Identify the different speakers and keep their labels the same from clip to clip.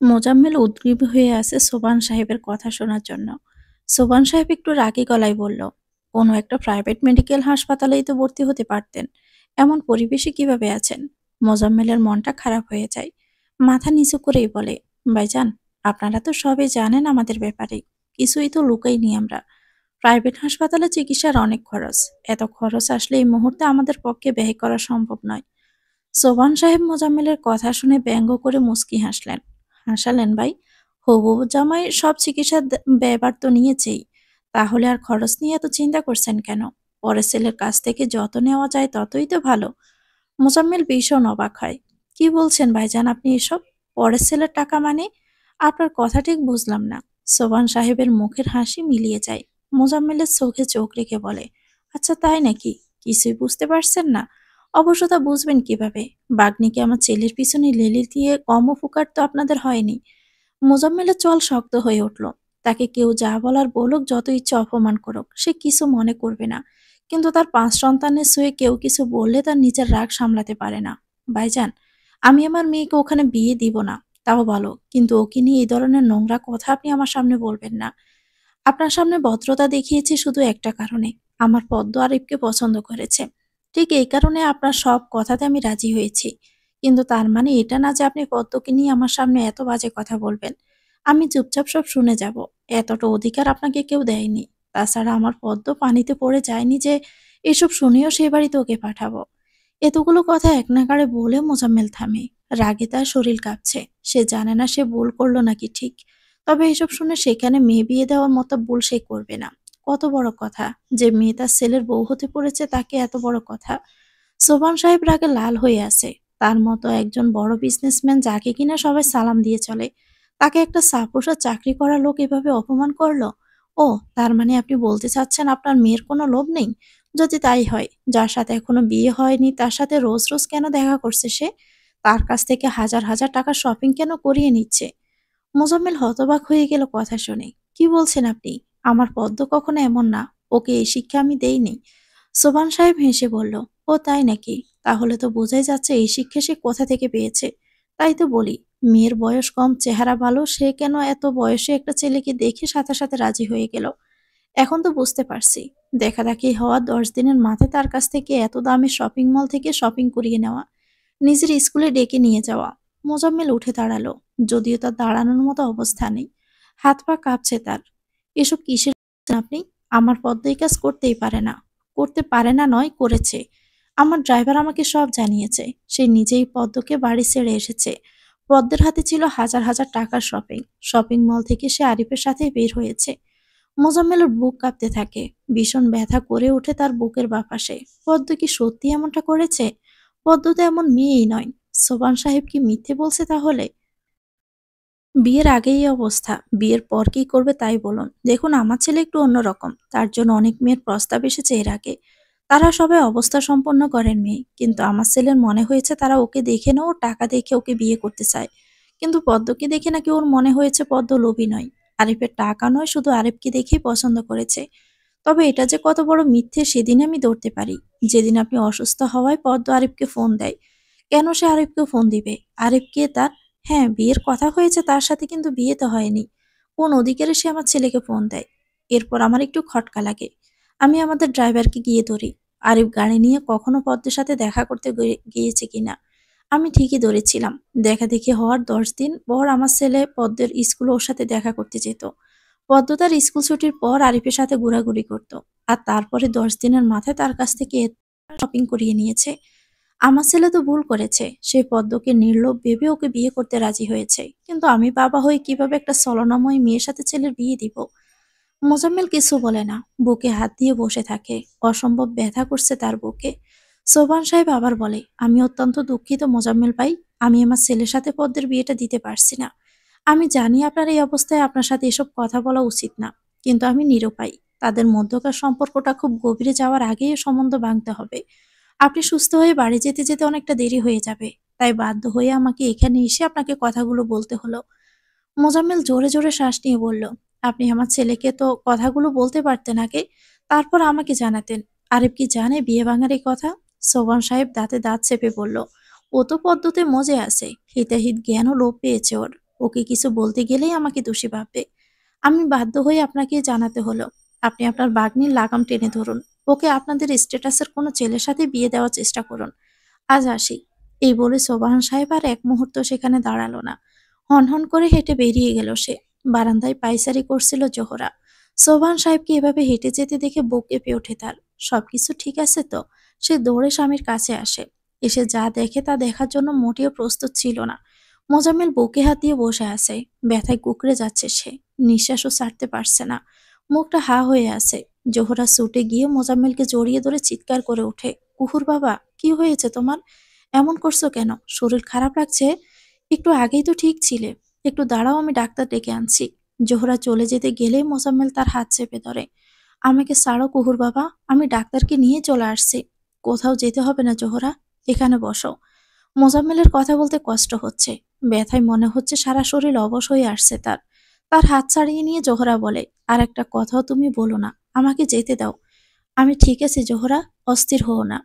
Speaker 1: মোজাম্মেল উদ্গ্রীব হয়ে আছে সোবান সাহেবের কথা শোনার জন্য। সোবান সাহেব একটু রাগী গলায় বলল, কোনো একটা প্রাইভেট মেডিকেল হাসপাতালেই তো ভর্তি হতে পারতেন, এমন পরিবেশে কিভাবে আছেন? মোজাম্মেলের মনটা খারাপ হয়ে যায়। মাথা নিচু করেই বলে, ভাইজান, আপনারা তো সবই জানেন আমাদের ব্যাপারে, কিছুই তো লুকাইনি আমরা। প্রাইভেট হাসপাতালে চিকিৎসার অনেক খরচ। এত খরচ আসলে এই মুহূর্তে আমাদের পক্ষে ব্যয় করা সম্ভব নয়। সোবান সাহেব মোজাম্মেলের কথা শুনে ব্যঙ্গ করে মুচকি হাসলেন। হাসালেন ভাই, হবু জামাই সব চিকিৎসার ব্যয়ভার তো নিয়েছেই, তাহলে আর খরচ নিয়ে এত চিন্তা করছেন কেন? পরের ছেলের কাছ থেকে যত নেওয়া যায় ততই তো ভালো। মোজাম্মেল ভীষণ অবাক হয়। কি বলছেন ভাইজান আপনি এসব? পরের ছেলের টাকা মানে? আপনার কথা ঠিক বুঝলাম না। সোবান সাহেবের মুখের হাসি মিলিয়ে যায়। মোজাম্মেলের চোখে চোখ রেখে বলে, আচ্ছা তাই নাকি? কিছুই বুঝতে পারছেন না? অবশ্য তা বুঝবেন কিভাবে? বাগ্নিকে আমার ছেলের পিছনে লেলি দিয়ে কম উপকার তো আপনাদের হয়নি। মোজাম্মেলের চল শক্ত হয়ে উঠল। তাকে কেউ যা বলার বলুক, যত ইচ্ছে অপমান করুক, সে কিছু মনে করবে না। কিন্তু তার ৫ সন্তানের ছুঁয়ে কেউ কিছু বললে তার নিজের রাগ সামলাতে পারে না। ভাইজান, আমি আমার মেয়েকে ওখানে বিয়ে দিব না, তাও ভালো, কিন্তু ওকে নিয়ে এই ধরনের নোংরা কথা আপনি আমার সামনে বলবেন না। আপনার সামনে ভদ্রতা দেখিয়েছি শুধু একটা কারণে, আমার পদ্ম আরিফকে পছন্দ করেছে। ঠিক এই কারণে আপনার সব কথাতে আমি রাজি হয়েছি। কিন্তু তার মানে এটা না যে আপনি পদ্মকে নিয়ে আমার সামনে এত বাজে কথা বলবেন। আমি চুপচাপ সব শুনে যাব। এতটা অধিকার আপনাকে কেউ দেয়নি। তাছাড়া আমার পদ্ম পানিতে পড়ে যায়নি যে এসব শুনেও সে বাড়িতে ওকে পাঠাবো। এতগুলো কথা এক নাগাড়ে বলে মোজাম্মেল থামে। রাগে তার শরীর কাঁপছে। সে জানে না সে ভুল করলো নাকি ঠিক। তবে এসব শুনে সেখানে মেয়ে বিয়ে দেওয়ার মতো ভুল সে করবে না। কত বড় কথা যে মেয়ে তার ছেলের বউ হতে পড়েছে, তাকে এত বড় কথা। সোবান সাহেব রাগে লাল হয়ে আছে। তার মতো একজন বড় বিজনেসম্যান, যাকে কিনা সবাই সালাম দিয়ে চলে, তাকে একটা সাপোসা চাকরি করা লোক এভাবে অপমান করলো। ও, তার মানে আপনি বলতে চাচ্ছেন আপনার মেয়ের কোনো লোভ নেই? যদি তাই হয়, যার সাথে এখনো বিয়ে হয়নি তার সাথে রোজ রোজ কেন দেখা করছে সে? তার কাছ থেকে হাজার হাজার টাকা শপিং কেন করিয়ে নিচ্ছে? মোজাম্মেল হতবাক হয়ে গেল কথা শুনে। কি বলছেন আপনি? আমার পদ্ম কখনো এমন না। ওকে এই শিক্ষা আমি দেইনি। সোবান সাহেব হেসে বলল, ও তাই নাকি? তাহলে তো বোঝাই যাচ্ছে এই শিক্ষা সে কোথা থেকে পেয়েছে। তাই তো বলি, মেয়ের বয়স কম, চেহারা ভালো, সে কেন এত বয়সে একটা ছেলেকে দেখে সাথে সাথে রাজি হয়ে গেল। এখন তো বুঝতে পারছি, দেখাদেখি হওয়া ১০ দিনের মাথায় তার কাছ থেকে এত দামি শপিং মল থেকে শপিং করিয়ে নেওয়া, নিজের স্কুলে ডেকে নিয়ে যাওয়া। মোজাম্মেল উঠে দাঁড়ালো, যদিও তার দাঁড়ানোর মতো অবস্থা নেই। হাত পা কাঁপছে তার। এসব কিসের বলছেন আপনি? আমার পদ্ম এই কাজ করতেই পারে না। করতে পারে না নয়, করেছে। আমার ড্রাইভার আমাকে সব জানিয়েছে। সে নিজেই পদ্মকে বাড়ি ছেড়ে এসেছে। পদ্মের হাতে ছিল হাজার হাজার টাকার শপিং। শপিং মল থেকে সে আরিফের সাথে বের হয়েছে। মোজাম্মেলের বুক কাঁপতে থাকে। ভীষণ ব্যথা করে ওঠে তার বুকের বাপাশে। পদ্ম কি সত্যি এমনটা করেছে? পদ্ম তো এমন মেয়েই নয়। সোবান সাহেব কি মিথ্যে বলছে তাহলে? বিয়ের আগেই এই অবস্থা, বিয়ের পর কি করবে তাই বলুন। দেখুন, আমার ছেলে একটু অন্যরকম। তার জন্য অনেক মেয়ের প্রস্তাব এসেছে এর আগে। তারা সবাই অবস্থা সম্পন্ন করেন মেয়ে, কিন্তু আমার ছেলের মনে হয়েছে তারা ওকে দেখে না, ও টাকা দেখে ওকে বিয়ে করতে চায়। কিন্তু পদ্মকে দেখে নাকি ওর মনে হয়েছে পদ্ম লোভী নয়, আরিফের টাকা নয়, শুধু আরিফকে দেখেই পছন্দ করেছে। তবে এটা যে কত বড় মিথ্যে সেদিন আমি ধরতে পারি, যেদিন আপনি অসুস্থ হওয়ায় পদ্ম আরিফকে ফোন দেয়। কেন সে আরিফকে ফোন দিবে? আরিফ কে তার? হ্যাঁ, বিয়ের কথা হয়েছে তার সাথে, কিন্তু বিয়ে তো হয়নি। কোন অধিকারে সে আমার ছেলেকে ফোন দেয়? এরপর আমার একটু খটকা লাগে। আমি আমাদের ড্রাইভারকে গিয়ে ধরি। আরিফ গাড়ি নিয়ে কখনো পদ্মের সাথে দেখা করতে গিয়েছে কিনা। আমি ঠিকই ধরেছিলাম। দেখাদেখি হওয়ার ১০ দিন পর আমার ছেলে পদ্মের স্কুলে ওর সাথে দেখা করতে যেত। পদ্ম তার স্কুল ছুটির পর আরিফের সাথে ঘোরাঘুরি করত। আর তারপরে ১০ দিনের মাথায় তার কাছ থেকে শপিং করিয়ে নিয়েছে। আমার ছেলে তো ভুল করেছে। সে পদ্মকে নির্লোভ ভেবে ওকে বিয়ে করতে রাজি হয়েছে। কিন্তু আমি বাবা হয়ে কিভাবে একটা ছলনাময়ী মেয়ের সাথে ছেলের বিয়ে দিব? মোজাম্মেল কিছু বলে না। বুকে হাত দিয়ে বসে থাকে। অসম্ভব ব্যথা করছে তার বুকে। সোবান সাহেব আবার বলে, আমি অত্যন্ত দুঃখিত মোজাম্মেল ভাই। আমি আমার ছেলের সাথে পদ্মের বিয়েটা দিতে পারছি না। আমি জানি আপনার এই অবস্থায় আপনার সাথে এসব কথা বলা উচিত না। কিন্তু আমি নিরুপায়। তাদের মধ্যকার সম্পর্কটা খুব গভীরে যাওয়ার আগেই এ সম্বন্ধ ভাঙতে হবে। আপনি সুস্থ হয়ে বাড়ি যেতে যেতে অনেকটা দেরি হয়ে যাবে। তাই বাধ্য হয়ে আমাকে এখানে এসে আপনাকে কথাগুলো বলতে হলো। মোজাম্মেল জোরে জোরে শ্বাস নিয়ে বলল, আপনি আমার ছেলেকে তো কথাগুলো বলতে পারতেন আগে, তারপর আমাকে জানাতেন। আরিফ কি জানে বিয়ে ভাঙার এই কথা? সোবান সাহেব দাঁতে দাঁত চেপে বলল, ও তো পদ্ধতি মজে আছে, হিতাহিত জ্ঞানও লোপ পেয়েছে ওর। ওকে কিছু বলতে গেলেই আমাকে দোষী ভাববে। আমি বাধ্য হয়ে আপনাকে জানাতে হলো। আপনি আপনার ভাগ্নির লাগাম টেনে ধরুন। ওকে আপনাদের স্ট্যাটাসের কোনো ছেলের সাথে বিয়ে দেওয়ার চেষ্টা করুন। আজ আসি। এই বলে সোবহান সাহেব আর এক মুহূর্ত সেখানে দাঁড়ালো না। হনহন করে হেঁটে বেরিয়ে গেল সে। বারান্দায় পায়চারি করছিল জোহরা। সোবহান সাহেবকে এভাবে হেঁটে যেতে দেখে বুক কেঁপে ওঠে তার। সবকিছু ঠিক আছে তো? সে দৌড়ে স্বামীর কাছে আসে। এসে যা দেখে তা দেখার জন্য মোটেও প্রস্তুত ছিল না। মোজাম্মেল বুকে হাত দিয়ে বসে আছে। ব্যথায় কুঁকড়ে যাচ্ছে সে। নিঃশ্বাসও ছাড়তে পারছে না। মুখটা হা হয়ে আছে। জোহরা ছুটে গিয়ে মোজাম্মেলকে জড়িয়ে ধরে চিৎকার করে ওঠে, কুহুর বাবা, কি হয়েছে তোমার? এমন করছো কেন? শরীর খারাপ লাগছে? একটু আগেই তো ঠিক ছিলে। একটু দাঁড়াও, আমি ডাক্তার ডেকে আনছি। জোহরা চলে যেতে গেলেই মোজাম্মেল তার হাত চেপে ধরে। আমাকে ছাড়ো কুহুর বাবা, আমি ডাক্তারকে নিয়ে চলে আসছি। কোথাও যেতে হবে না জোহরা, এখানে বসো। মোজাম্মেলের কথা বলতে কষ্ট হচ্ছে। ব্যথায় মনে হচ্ছে সারা শরীর অবশ হয়ে আসছে তার। তার হাত ছাড়িয়ে নিয়ে জোহরা বলে, আর একটা কথাও তুমি বলো না, আমাকে যেতে দাও। আমি ঠিক আছি জোহরা, অস্থির হও না।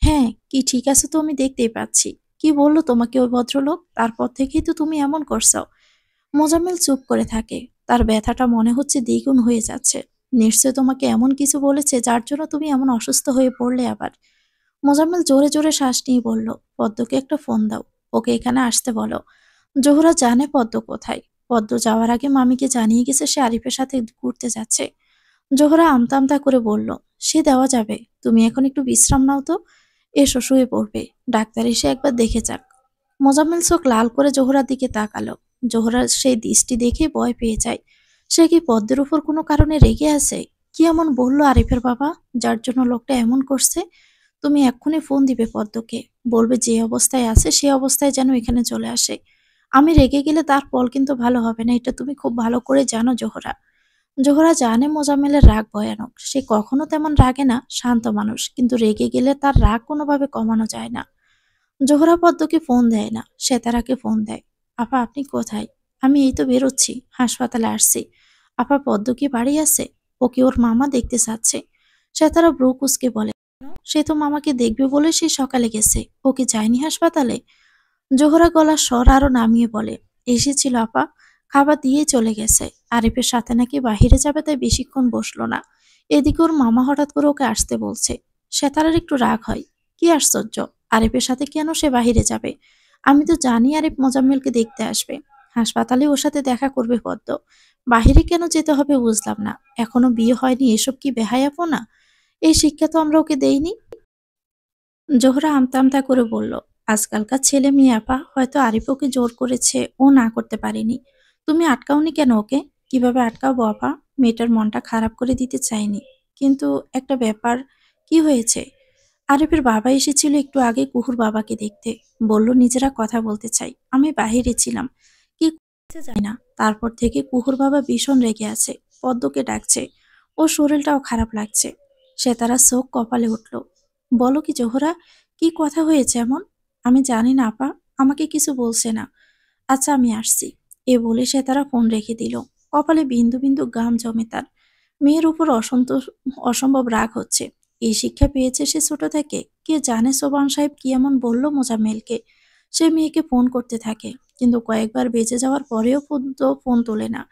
Speaker 1: হ্যাঁ, কি ঠিক আছে তো আমি দেখতেই পাচ্ছি। কি বললো তোমাকে ওই ভদ্রলোক? তারপর থেকেই তো তুমি এমন করছো। মোজাম্মেল চুপ করে থাকে। তার ব্যথাটা মনে হচ্ছে দ্বিগুণ হয়ে যাচ্ছে। নিশ্চয় তোমাকে এমন কিছু বলেছে যার জন্য তুমি এমন অসুস্থ হয়ে পড়লে আবার। মোজাম্মেল জোরে জোরে শ্বাস নিয়ে বলল, পদ্মকে একটা ফোন দাও, ওকে এখানে আসতে বলো। জোহরা জানে পদ্ম কোথায়। পদ্ম যাওয়ার আগে মামিকে জানিয়ে গেছে সে আরিফের সাথে ঘুরতে যাচ্ছে। জোহরা আমতা আমতা করে বলল, সে দেওয়া যাবে, তুমি এখন একটু বিশ্রাম নাও তো। এসো, শুয়ে পড়বে, ডাক্তার এসে একবার দেখে যাক। মোজাম্মেল চোখ লাল করে জোহরার দিকে তাকালো। জোহরার সেই দৃষ্টি দেখে ভয় পেয়ে যায়। সে কি পদ্মের উপর কোনো কারণে রেগে আছে? কি এমন বললো আরিফের বাবা যার জন্য লোকটা এমন করছে? তুমি এক্ষুনি ফোন দিবে পদ্মকে, বলবে যে অবস্থায় আছে সে অবস্থায় যেন এখানে চলে আসে। আমি রেগে গেলে তার ফল কিন্তু ভালো হবে না, এটা তুমি খুব ভালো করে জানো জোহরা। জোহরা জানে মোজাম্মেলের রাগ ভয়ানক। সে কখনো তেমন রাগে না, শান্ত মানুষ, কিন্তু রেগে গেলে তার রাগ কোনোভাবে কমানো যায় না। জোহরা পদ্মকে ফোন দেয় না, সে তারাকে ফোন দেয়। আপা, আপনি কোথায়? আমি এই তো বেরোচ্ছি, হাসপাতালে আসছি। আপা, পদ্ম কি বাড়ি আছে? ওকে ওর মামা দেখতে চাচ্ছে। সে তারা ব্রু কুঁচকে বলে, সে তো মামাকে দেখবে বলে সে সকালে গেছে, ওকে যায়নি হাসপাতালে? জোহরা গলার স্বর আরো নামিয়ে বলে, এসেছিল আপা, খাবার দিয়ে চলে গেছে। আরিফের সাথে নাকি বাহিরে যাবে, তাই বেশিক্ষণ বসলো না। এদিকে ওর মামা হঠাৎ করে ওকে আসতে বলছে। সেতারার একটু রাগ হয়। কি আশ্চর্য, আরিফের সাথে কেন সে বাহিরে যাবে? আমি তো জানি আরিফ মোজাম্মেলকে দেখতে আসবে। হাসপাতালে ওর সাথে দেখা করবে পদ্ম। বাহিরে কেন যেতে হবে বুঝলাম না। এখনো বিয়ে হয়নি, এসব কি বেহায়াপনা? এই শিক্ষা তো আমরা ওকে দেইনি। জোহরা আমতা আমতা করে বলল, আজকালকার ছেলে মেয়ে আপা, হয়তো আরিফ ওকে জোর করেছে, ও না করতে পারেনি। তুমি আটকাওনি কেন ওকে? কিভাবে আটকাবো আপা? মেয়েটার মনটা খারাপ করে দিতে চাইনি। কিন্তু একটা ব্যাপার। কি হয়েছে? আরিফের বাবা এসেছিল একটু আগে কুহুর বাবাকে দেখতে। বলল নিজেরা কথা বলতে চাই। আমি বাহিরে ছিলাম, কি করছে জানি না। তারপর থেকে কুহুর বাবা ভীষণ রেগে আছে, পদ্মকে ডাকছে। ওর শরীরটাও খারাপ লাগছে। সে তারা চোখ কপালে উঠল। বলো কি জোহরা, কি কথা হয়েছে এমন? আমি জানি না আপা, আমাকে কিছু বলছে না। আচ্ছা, আমি আসছি। এ বলে সে তারা ফোন রেখে দিল। কপালে বিন্দু বিন্দু ঘাম জমে তার। মেয়ের উপর অসন্তোষ, অসম্ভব রাগ হচ্ছে। এই শিক্ষা পেয়েছে সে ছোট থেকে। কে জানে সোবান সাহেব কি এমন বলল মোজাম্মেলকে। সে মেয়েকে ফোন করতে থাকে, কিন্তু কয়েকবার বেঁচে যাওয়ার পরেও ফোন তোলে না।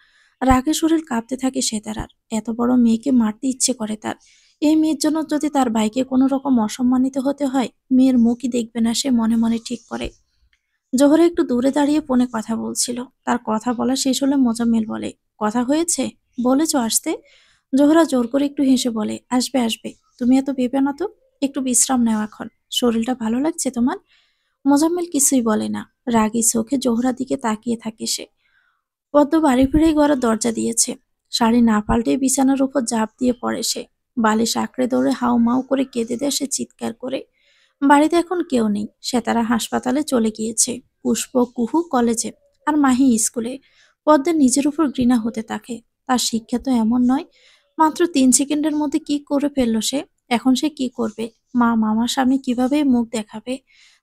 Speaker 1: রাগে শরীর কাঁপতে থাকে সে তারার। এত বড় মেয়েকে মারতে ইচ্ছে করে তার। এই মেয়ের জন্য যদি তার ভাইকে কোনো রকম অসম্মানিত হতে হয়, মেয়ের মুখই দেখবে না সে মনে মনে ঠিক করে। জোহরা একটু দূরে দাঁড়িয়ে ফোনে কথা বলছিল। তার কথা বলা শেষ হলে মোজাম্মেল বলে, কথা হয়েছে? বলেছ আসতে? জোহরা জোর করে একটু হেসে বলে, আসবে আসবে, তুমি এত ভেবে না তো। একটু বিশ্রাম নাও এখন। শরীরটা ভালো লাগছে তোমার? মোজাম্মেল কিছুই বলে না। রাগী চোখে জোহরার দিকে তাকিয়ে থাকে সে। পদ্ম বাড়ি ফিরেই ঘরের দরজা দিয়েছে। শাড়ি না পাল্টে বিছানার উপর ঝাঁপ দিয়ে পড়ে সে। বালিশ আঁকড়ে ধরে হাউ মাউ করে কেঁদে দেয় সে চিৎকার করে। বাড়িতে এখন কেউ নেই। সেতারা হাসপাতালে চলে গিয়েছে, পুষ্প কুহু কলেজে, আর মাহি স্কুলে। পদ্মের নিজের উপর ঘৃণা হতে থাকে। তার শিক্ষা তো এমন নয়। মাত্র 3 সেকেন্ডের মধ্যে কি করে ফেললো সে। এখন সে কি করবে? মা মামার সামনে কিভাবে মুখ দেখাবে?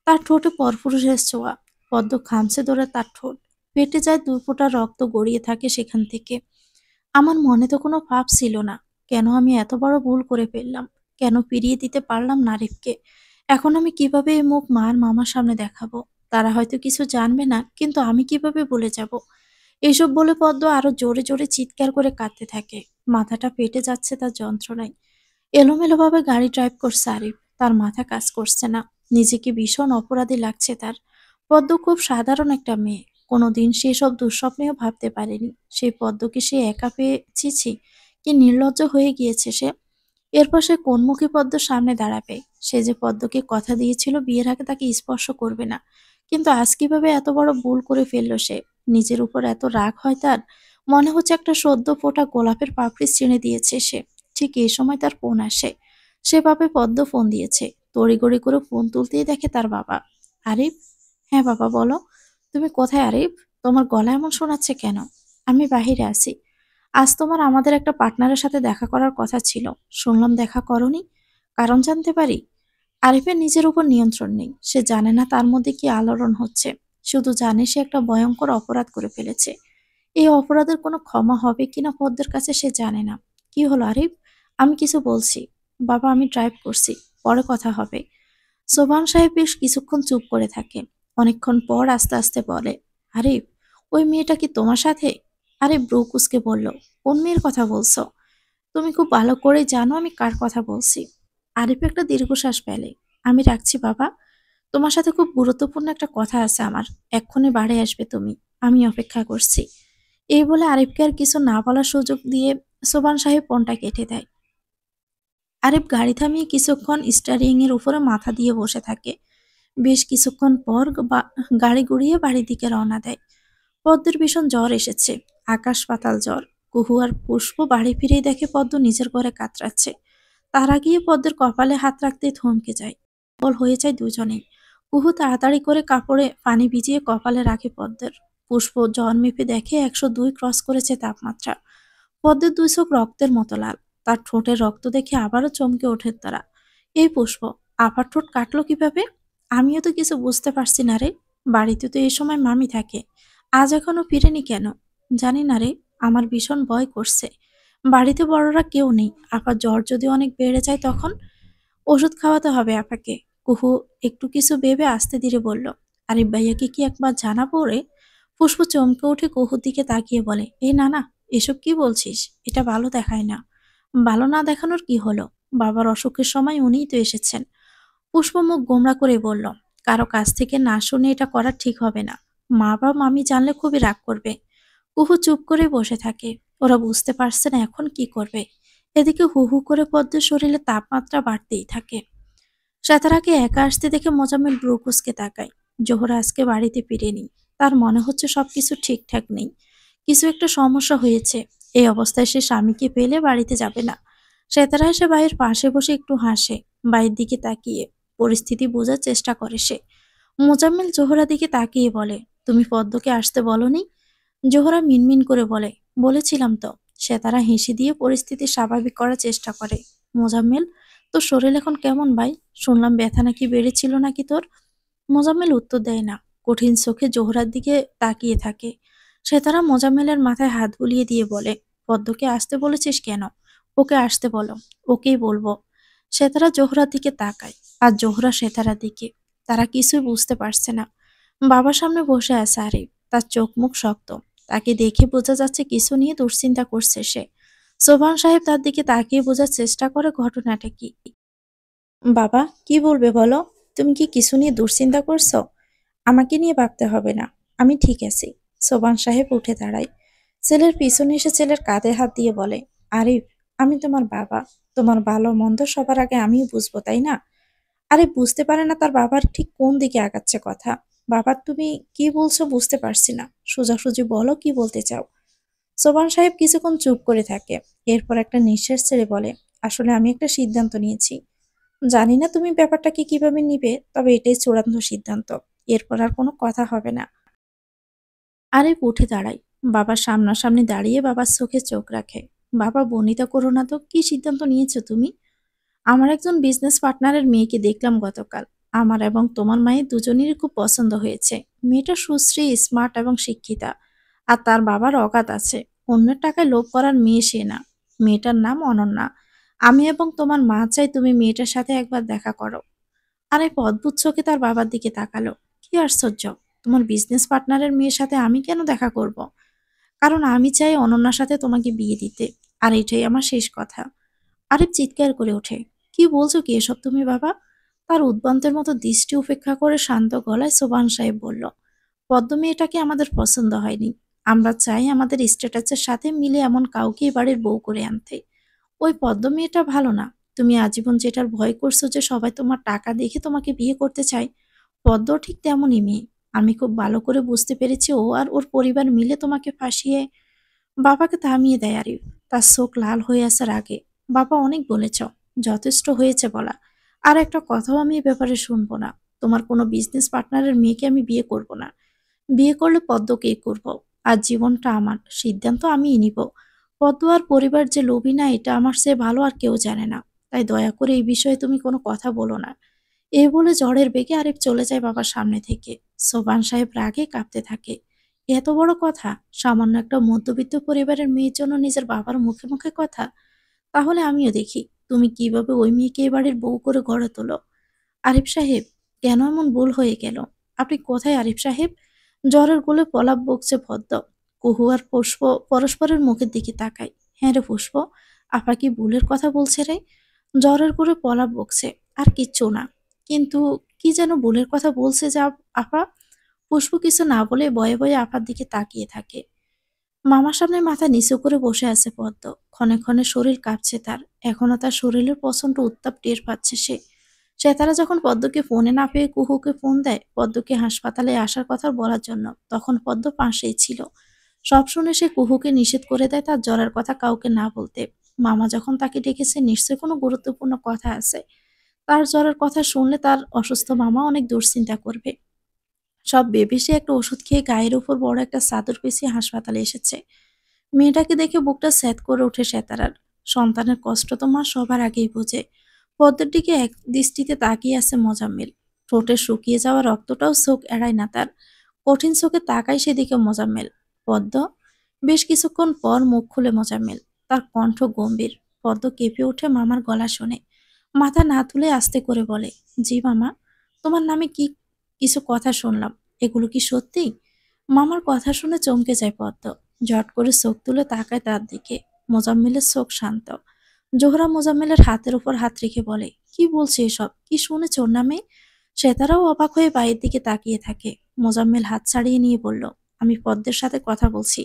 Speaker 1: তার ঠোঁটে পরপুরুষের ছোঁয়া। পদ্ম খামছে ধরে তার ঠোঁট। পেটে যায় 2 ফোঁটা রক্ত গড়িয়ে থাকে সেখান থেকে। আমার মনে তো কোনো পাপ ছিল না। কেন আমি এত বড় ভুল করে ফেললাম? কেন ফিরিয়ে দিতে পারলাম না আরিফকে? এখন আমি কিভাবে এই মুখ মা আর মামার সামনে দেখাবো? তারা হয়তো কিছু জানবে না, কিন্তু আমি কিভাবে বলে যাব? এসব বলে পদ্ম আরো জোরে জোরে চিৎকার করে কাঁদতে থাকে। মাথাটা ফেটে যাচ্ছে তার যন্ত্রণায়। এলোমেলোভাবে গাড়ি ড্রাইভ করছে আরিফ। তার মাথা কাজ করছে না। নিজেকে ভীষণ অপরাধী লাগছে তার। পদ্ম খুব সাধারণ একটা মেয়ে। কোনোদিন সে সব দুঃস্বপ্নেও ভাবতে পারেনি। সেই পদ্মকে সে একা পেয়ে ছি! কি নির্লজ্জ হয়ে গিয়েছে সে। এরপর সে কোনমুখী পদ্মর সামনে দাঁড়াবে? সে যে পদ্মকে কথা দিয়েছিল বিয়ের আগে তাকে স্পর্শ করবে না। কিন্তু আজ কিভাবে এত বড় ভুল করে ফেলল সে? নিজের উপর এত রাগ হয় তার। মনে হচ্ছে একটা সদ্য ফোটা গোলাপের পাপড়ি ছিঁড়ে দিয়েছে সে। ঠিক এই সময় তার ফোন আসে। সে ভাবে পদ্ম ফোন দিয়েছে। তড়িঘড়ি করে ফোন তুলতেই দেখে তার বাবা। আরিফ? হ্যাঁ বাবা, বলো। তুমি কোথায় আরিফ? তোমার গলা এমন শোনাচ্ছে কেন? আমি বাহিরে আছি। আজ তোমার আমাদের একটা পার্টনারের সাথে দেখা করার কথা ছিল। শুনলাম দেখা করনি। কারণ জানতে পারি? আরিফের নিজের উপর নিয়ন্ত্রণ নেই। সে জানে না তার মধ্যে কি আলোড়ন হচ্ছে। শুধু জানে সে একটা ভয়ঙ্কর অপরাধ করে ফেলেছে। এই অপরাধের কোনো ক্ষমা হবে কিনা পদ্মের কাছে সে জানে না। কি হলো আরিফ? আমি কিছু বলছি। বাবা, আমি ড্রাইভ করছি। পরে কথা হবে। সোবহান সাহেব বেশ কিছুক্ষণ চুপ করে থাকে। অনেকক্ষণ পর আস্তে আস্তে বলে, আরিফ, ওই মেয়েটা কি তোমার সাথে? আরিফ ব্রু কুঁচকে বলল, কোন মেয়ের কথা বলছো? তুমি খুব ভালো করেই জানো আমি কার কথা বলছি। আরিফ একটা দীর্ঘশ্বাস ফেলে। আমি রাখছি বাবা। তোমার সাথে খুব গুরুত্বপূর্ণ একটা কথা আছে আমার। এক্ষুনি বাড়ি আসবে তুমি। আমি অপেক্ষা করছি। এই বলে আরিফকে আর কিছু না বলার সুযোগ দিয়ে সোবহান সাহেব ফোনটা কেটে দেয়। আরিফ গাড়ি থামিয়ে কিছুক্ষণ স্টিয়ারিং এর উপরে মাথা দিয়ে বসে থাকে। বেশ কিছুক্ষণ পর গাড়ি ঘুরিয়ে বাড়ির দিকে রওনা দেয়। পদ্মের ভীষণ জ্বর এসেছে। আকাশ পাতাল জ্বর। কুহু আর পুষ্প বাড়ি ফিরেই দেখে পদ্ম নিজের ঘরে কাতরাচ্ছে। তারা গিয়ে পদ্মের কপালে হাত রাখতেই থমকে যায়। বল হয়ে যায় দুজনেই। কুহু তাড়াতাড়ি করে কাপড়ে পানি ভিজিয়ে কপালে রাখে পদ্মের। পুষ্প জ্বর মেপে দেখে 102 ক্রস করেছে তাপমাত্রা। পদ্মের দুই চোখ রক্তের মতো লাল। তার ঠোঁটের রক্ত দেখে আবারও চমকে ওঠে তারা। এই পুষ্প, আবার ঠোঁট কাটলো কিভাবে? আমিও তো কিছু বুঝতে পারছি না রে। বাড়িতে তো এই সময় মামি থাকে। আজ এখনো ফিরেনি কেন? জানি না রে। আমার ভীষণ ভয় করছে। বাড়িতে বড়রা কেউ নেই। আপার জ্বর যদি অনেক বেড়ে যায় তখন? ওষুধ খাওয়াতে হবে আপাকে। কুহু একটু কিছু ভেবে আস্তে ধীরে বলল, আরিফ ভাইয়াকে কি একবার জানাবো রে? পুষ্প চমকে উঠে কুহুর দিকে তাকিয়ে বলে, এ না না, এসব কি বলছিস? এটা ভালো দেখায় না। ভালো না দেখানোর কি হলো? বাবার অসুখের সময় উনিই তো এসেছেন। পুষ্প মুখ গোমড়া করে বলল, কারো কাছ থেকে না শুনে এটা করা ঠিক হবে না। মা বা মামি জানলে খুবই রাগ করবে। কুহু চুপ করে বসে থাকে। ওরা বুঝতে পারছে না এখন কি করবে। এদিকে হু হু করে পদ্মের শরীরে তাপমাত্রা বাড়তেই থাকে। সাতারাকে একা আসতে দেখে মোজাম্মেল ব্রু কুঁচকে তাকায়। জোহরা আজকে বাড়িতে ফিরেনি। তার মনে হচ্ছে সবকিছু ঠিকঠাক নেই। কিছু একটা সমস্যা হয়েছে। এই অবস্থায় সে স্বামীকে পেলে বাড়িতে যাবে না। সেতারা এসে ভাইয়ের পাশে বসে একটু হাসে। ভাইয়ের দিকে তাকিয়ে পরিস্থিতি বোঝার চেষ্টা করে সে। মোজাম্মেল জোহরা দিকে তাকিয়ে বলে, তুমি পদ্মকে আসতে বলনি? জোহরা মিনমিন করে বলে, বলেছিলাম তো। সেতারা হেসে দিয়ে পরিস্থিতি স্বাভাবিক করার চেষ্টা করে। মোজাম্মেল, তোর শরীর এখন কেমন ভাই? শুনলাম ব্যথা নাকি বেড়েছিল নাকি তোর? মোজাম্মেল উত্তর দেয় না। কঠিন চোখে জোহরার দিকে তাকিয়ে থাকে। সেতারা মোজাম্মেলের মাথায় হাত বুলিয়ে দিয়ে বলে, পদ্মকে আসতে বলেছিস কেন? ওকে আসতে বলো। ওকেই বলবো। সেতারা জোহরার দিকে তাকায়। আর জোহরা সেতারার দিকে। তারা কিছুই বুঝতে পারছে না। বাবার সামনে বসে আছে আরিফ। তার চোখ মুখ শক্ত। তাকে দেখে বোঝা যাচ্ছে কিছু নিয়ে দুশ্চিন্তা করছে সে। সোবহান সাহেব তার দিকে তাকিয়ে বোঝার চেষ্টা করে ঘটনাটা কি। বাবা, কি বলবে বলো? তুমি কি কিছু নিয়ে দুশ্চিন্তা করছো? আমাকে নিয়ে ভাবতে হবে না। আমি ঠিক আছি। সোবহান সাহেব উঠে দাঁড়ায়। ছেলের পিছনে এসে ছেলের কাঁধে হাত দিয়ে বলে, আরিফ, আমি তোমার বাবা। তোমার ভালো মন্দ সবার আগে আমিই বুঝবো, তাই না? আরিফ বুঝতে পারে না তার বাবার ঠিক কোন দিকে আগাচ্ছে কথা। বাবা, তুমি কি বলছো বুঝতে পারছি না। সোজাসুজি বলো কি বলতে চাও। সোবহান সাহেব কিছুক্ষণ চুপ করে থাকে। এরপর একটা নিঃশ্বাস ছেড়ে বলে, আসলে আমি একটা সিদ্ধান্ত নিয়েছি। জানি না তুমি ব্যাপারটাকে কিভাবে নিবে, তবে এটাই চূড়ান্ত সিদ্ধান্ত। এরপর আর কোনো কথা হবে না। আরিফ উঠে দাঁড়ায়। বাবার সামনাসামনি দাঁড়িয়ে বাবার চোখে চোখ রাখে। বাবা, বর্ণিতা করো না তো, কি সিদ্ধান্ত নিয়েছো তুমি? আমার একজন বিজনেস পার্টনারের মেয়েকে দেখলাম গতকাল। আমার এবং তোমার মায়ের দুজনেরই খুব পছন্দ হয়েছে। মেয়েটা সুশ্রী, স্মার্ট এবং শিক্ষিতা। আর তার বাবার অগাধ আছে। অন্যের টাকায় লোভ করার মেয়ে সে না। মেয়েটার নাম অনন্যা। আমি এবং তোমার মা চাই তুমি মেয়েটার সাথে একবার দেখা করো। আর এক অদ্ভুত চোখে তার বাবার দিকে তাকালো। কি আশ্চর্য! তোমার বিজনেস পার্টনারের মেয়ের সাথে আমি কেন দেখা করব? কারণ আমি চাই অনন্যার সাথে তোমাকে বিয়ে দিতে। আর এটাই আমার শেষ কথা। আরিফ চিৎকার করে ওঠে। কি বলছো কি এসব তুমি বাবা? তার উদ্ভ্রান্তের মতো দৃষ্টি উপেক্ষা করে শান্ত গলায় সোবান সাহেব বলল, পদ্ম মেয়েটাকে আমাদের পছন্দ হয়নি। আমরা চাই আমাদের স্ট্যাটাসের সাথে মিলে এমন কাউকে এবাড়ির বউ করে আনতে। ওই পদ্ম মেয়েটা ভালো না। তুমি আজীবন যেটার ভয় করছো যে সবাই তোমার টাকা দেখে তোমাকে বিয়ে করতে চায়, পদ্ম ঠিক তেমনই মেয়ে। আমি খুব ভালো করে বুঝতে পেরেছি ও আর ওর পরিবার মিলে তোমাকে ফাঁসিয়ে। বাবাকে থামিয়ে দেয় আরিফ। তার চোখ লাল হয়ে আসার আগে, বাবা অনেক বলেছ, যথেষ্ট হয়েছে বলা। আর একটা কথাও আমি এ ব্যাপারে শুনবো না। তোমার কোনো বিজনেস পার্টনারের মেয়েকে আমি বিয়ে করব না। বিয়ে করলে পদ্মকেই করব। আর জীবনটা আমার, সিদ্ধান্ত আমিই নিব। পদ্ম আর পরিবার যে লোভী না এটা আমার চেয়ে ভালো আর কেউ জানে না। তাই দয়া করে এই বিষয়ে তুমি কোনো কথা বলো না। এই বলে ঝড়ের বেগে আরিফ চলে যায় বাবার সামনে থেকে। সোবান সাহেব রাগে কাঁপতে থাকে। এত বড় কথা! সামান্য একটা মধ্যবিত্ত পরিবারের মেয়ের জন্য নিজের বাবার মুখে মুখে কথা! তাহলে আমিও দেখি তুমি কিভাবে ওই মেয়েকে এ বাড়ির বউ করে গড়ে তোলো। আরিফ সাহেব, কেন এমন ভুল হয়ে গেল? আপনি কোথায় আরিফ সাহেব? জ্বরের কোলে প্রলাপ বকছে পদ্ম। কুহু আর পুষ্প পরস্পরের মুখের দিকে তাকায়। হ্যাঁ রে পুষ্প, আপা কি ভুলের কথা বলছে রে? জ্বরের কোলে প্রলাপ বকছে, আর কিচ্ছু না। কিন্তু কি যেন ভুলের কথা বলছে যা আপা। পুষ্প কিছু না বলে ভয়ে ভয়ে আপার দিকে তাকিয়ে থাকে। মামার সামনে মাথা নিচু করে বসে আছে পদ্ম। ক্ষণে ক্ষণে শরীর কাঁপছে তার। এখনো তার শরীরের প্রচন্ড উত্তাপ টের পাচ্ছে সে। তারা যখন পদ্মকে ফোনে না পেয়ে কুহুকে ফোন দেয় পদ্মকে হাসপাতালে আসার কথা বলার জন্য, তখন পদ্ম পাশেই ছিল। সব শুনে সে কুহুকে নিষেধ করে দেয় তার জ্বরের কথা কাউকে না বলতে। মামা যখন তাকে ডেকেছে নিশ্চয়ই কোনো গুরুত্বপূর্ণ কথা আছে। তার জ্বরের কথা শুনলে তার অসুস্থ মামা অনেক দুশ্চিন্তা করবে। সব ভেবে সে একটা ওষুধ খেয়ে গায়ের উপর বড় একটা চাদর পেঁচিয়ে হাসপাতালে এসেছে। মেয়েটাকে দেখে বুকটা স্যাঁত করে ওঠে সেতারার। সন্তানের কষ্ট তো মা সবার আগেই বোঝে। পদ্মের দিকে এক দৃষ্টিতে তাকিয়ে আছে মোজাম্মেল। ঠোঁটে শুকিয়ে যাওয়া রক্তটাও চোখ এড়ায় না তার। কঠিন চোখে তাকায় সেদিকে মোজাম্মেল। পদ্ম? বেশ কিছুক্ষণ পর মুখ খুলে মোজাম্মেল। তার কণ্ঠ গম্ভীর। পদ্ম কেঁপে ওঠে মামার গলা শুনে। মাথা না তুলে আস্তে করে বলে, জি মামা, তোমার নামে কি কিছু কথা শুনলাম। এগুলো কি সত্যি? মামার কথা শুনে চমকে যায় পদ্ম। ঝট করে চোখ তুলে তাকায় তার দিকে। মোজাম্মেলের চোখ শান্ত। জোহরা মোজাম্মেলের হাতের উপর হাত রেখে বলে, কি বলছে এসব? কি শুনেছ ওর নামে? সেতারাও অবাক হয়ে বাইরের দিকে তাকিয়ে থাকে। মোজাম্মেল হাত ছাড়িয়ে নিয়ে বলল, আমি পদ্মের সাথে কথা বলছি।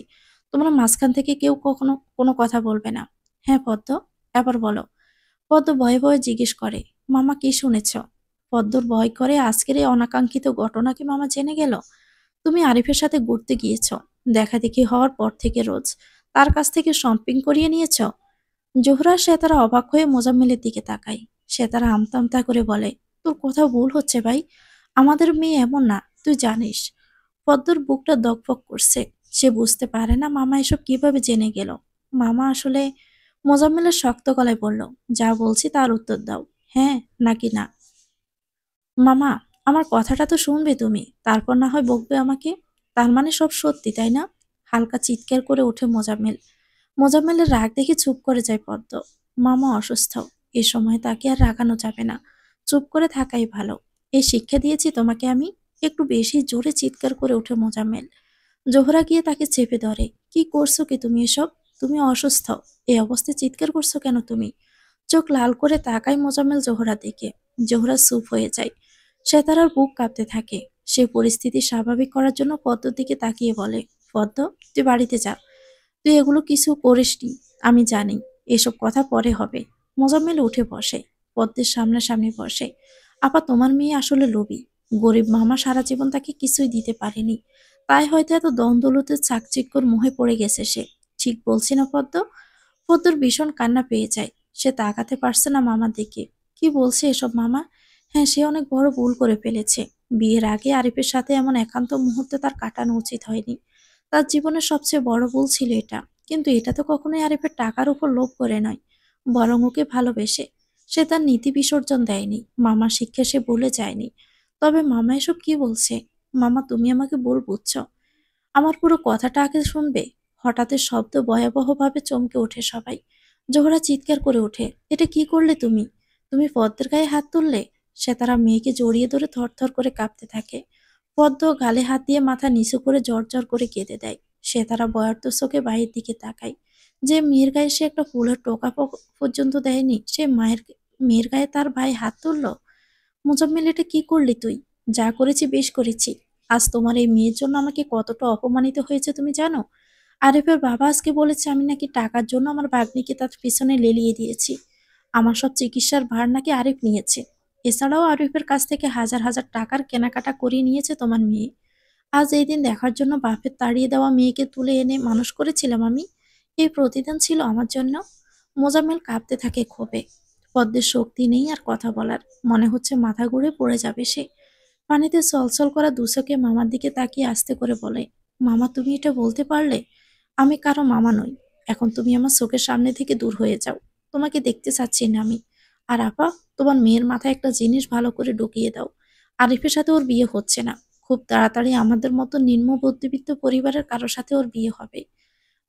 Speaker 1: তোমরা মাঝখান থেকে কেউ কখনো কোনো কথা বলবে না। হ্যাঁ পদ্ম, এবার বলো। পদ্ম ভয়ে ভয়ে জিজ্ঞেস করে, মামা কি শুনেছ? পদ্মর ভয় করে আজকের এই অনাকাঙ্ক্ষিত ঘটনা কি মামা জেনে গেল? তুমি আরিফের সাথে ঘুরতে গিয়েছ, দেখা দেখি হওয়ার পর থেকে রোজ তার কাছ থেকে শপিং করিয়ে নিয়েছ? জোহরা সেতারা অবাক হয়ে মোজাম্মেলের দিকে তাকায়। সেতারা আমতা আমতা করে বলে, তোর কোথাও ভুল হচ্ছে ভাই। আমাদের মেয়ে এমন না, তুই জানিস। পদ্মর বুকটা দকবক করছে। সে বুঝতে পারে না মামা এসব কিভাবে জেনে গেল। মামা আসলে। মোজাম্মেলের শক্ত গলায় বলল, যা বলছি তার উত্তর দাও, হ্যাঁ নাকি না। মামা, আমার কথাটা তো শুনবে তুমি, তারপর না হয় বকবে আমাকে। তার মানে সব সত্যি তাই না? হালকা চিৎকার করে ওঠে মোজাম্মেল। মোজাম্মেলের রাগ দেখে চুপ করে যায় পদ্ম। মামা অসুস্থ, এ সময় তাকে আর রাগানো যাবে না। চুপ করে থাকাই ভালো। এই শিক্ষা দিয়েছি তোমাকে আমি। একটু বেশি জোরে চিৎকার করে ওঠে মোজাম্মেল। জোহরা গিয়ে তাকে চেপে ধরে। কি করছো কি তুমি এসব? তুমি অসুস্থ, এই অবস্থায় চিৎকার করছো কেন তুমি? চোখ লাল করে তাকায় মোজাম্মেল জোহরা দিকে। জোহরা চুপ হয়ে যায়। সে তার আর বুক কাঁপতে থাকে। সে পরিস্থিতি স্বাভাবিক করার জন্য পদ্মর দিকে তাকিয়ে বলে, পদ্ম, তুই বাড়িতে যা। তুই এগুলো কিছু করিসনি, আমি জানি। এসব কথা পরে হবে। মোজাম্মেল উঠে বসে। পদ্মের সামনাসামনি বসে। আপা, তোমার মেয়ে আসলে লোভী। গরিব মামা সারা জীবন তাকে কিছুই দিতে পারেনি। তাই হয়তো এত দ্বন্দ্বলুতে চাকচিক্যর মুহে পড়ে গেছে সে। ঠিক বলছি না পদ্ম? পদ্মর ভীষণ কান্না পেয়ে যায়। সে তাকাতে পারছে না মামার দিকে। কি বলছে এসব মামা? হ্যাঁ, সে অনেক বড় ভুল করে ফেলেছে। বিয়ের আগে আরিফের সাথে এমন একান্ত মুহূর্তে তার কাটানো উচিত হয়নি। তার জীবনের সবচেয়ে বড় ভুল ছিল এটা। কিন্তু এটা তো কখনোই আরিফের টাকার উপর লোভ করে নয়, বরং ওকে ভালোবেসে। সে তার নীতি বিসর্জন দেয়নি, মামার শিক্ষা সে ভুলে যায়নি। তবে মামা এসব কি বলছে? মামা, তুমি আমাকে ভুল বুঝছো। আমার পুরো কথাটা আগে শুনবে। হঠাৎ শব্দ ভয়াবহভাবে চমকে ওঠে সবাই। জোহরা চিৎকার করে ওঠে, এটা কি করলে তুমি? তুমি পদ্মের গায়ে হাত তুললে? সে তারা মেয়েকে জড়িয়ে ধরে থরথর করে কাঁপতে থাকে। পদ্ম গালে হাত দিয়ে মাথা নিচু করে জ্বর করে কেঁদে দেয়। সে তারা বয়ার্ত চোখে ভাইয়ের দিকে তাকায়। যে মেয়ের গায়ে সে একটা ফুলের টোকা পর্যন্ত দেয়নি, সে মেয়ের গায়ে তার ভাই হাত তুললো। মোজাম্মেল, এটা কি করলি তুই? যা করেছি বেশ করেছি। আজ তোমার এই মেয়ের জন্য আমাকে কতটা অপমানিত হয়েছে তুমি জানো? আরিফের বাবা আজকে বলেছে আমি নাকি টাকার জন্য আমার ভাগ্নিকে তার পিছনে লেলিয়ে দিয়েছি। আমার সব চিকিৎসার ভার নাকি আরিফ নিয়েছে। এছাড়াও আরিফের কাছ থেকে হাজার হাজার টাকার কেনাকাটা করিয়ে নিয়েছে তোমার মেয়ে। আজ এই দিন দেখার জন্য বাপের তাড়িয়ে দেওয়া মেয়েকে তুলে এনে মানুষ করেছিলাম আমি। এই প্রতিদান ছিল আমার জন্য। মোজাম্মেল কাঁপতে থাকে ক্ষোভে। পদ্মের শক্তি নেই আর কথা বলার। মনে হচ্ছে মাথা ঘুরে পড়ে যাবে সে। পানিতে চলচল করা দুচোখে মামার দিকে তাকিয়ে আস্তে করে বলে, মামা তুমি এটা বলতে পারলে? আমি কারো মামা নই। এখন তুমি আমার চোখের সামনে থেকে দূর হয়ে যাও। তোমাকে দেখতে চাচ্ছি না আমি। আর আপা, তোমার মেয়ের মাথায় একটা জিনিস ভালো করে ঢুকিয়ে দাও। আরিফের সাথে ওর বিয়ে হচ্ছে না। খুব তাড়াতাড়ি আমাদের মতো নিম্ন মধ্যবিত্ত পরিবারের কারোর সাথে ওর বিয়ে হবে।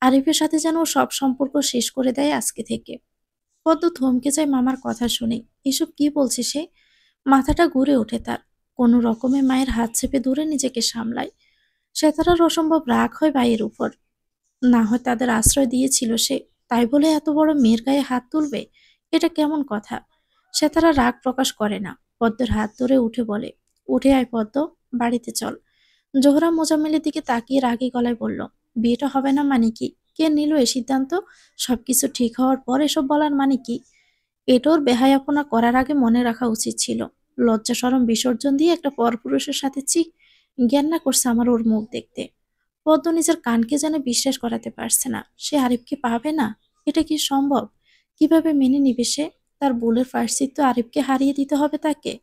Speaker 1: আরিফের সাথে যেন ও সব সম্পর্ক শেষ করে দেয় আজকে থেকে। পদ্ম থমকে যায় মামার কথা শুনে। এসব কি বলছে সে? মাথাটা ঘুরে ওঠে তার। কোনো রকমে মায়ের হাত চেপে ধরে নিজেকে সামলায়। সেতারার অসম্ভব রাগ হয় ভাইয়ের উপর। না হয় তাদের আশ্রয় দিয়েছিল সে, তাই বলে এত বড় মেয়ের গায়ে হাত তুলবে? এটা কেমন কথা? সেতারা রাগ প্রকাশ করে না। পদ্মের হাত ধরে উঠে বলে, উঠে আয় পদ্ম, বাড়িতে চল। জোহরা মোজাম্মেলের দিকে তাকিয়ে রাগী গলায় বলল, বিয়েটা হবে না মানে কি? কে নিল এ সিদ্ধান্ত? সবকিছু ঠিক হওয়ার পর এসব বলার মানে কি? এটোর বেহায়াপনা করার আগে মনে রাখা উচিত ছিল। লজ্জা শরম বিসর্জন দিয়ে একটা পরপুরুষের সাথে ঘেন্না করছে আমার ওর মুখ দেখতে। পদ্ম নিজের কানকে যেন বিশ্বাস করাতে পারছে না। সে আরিফকে পাবে না? এটা কি সম্ভব? কিভাবে মেনে নিবে সে? তার ভুলের প্রায়শ্চিত্ত আরিফকে হারিয়ে দিতে হবে তাকে।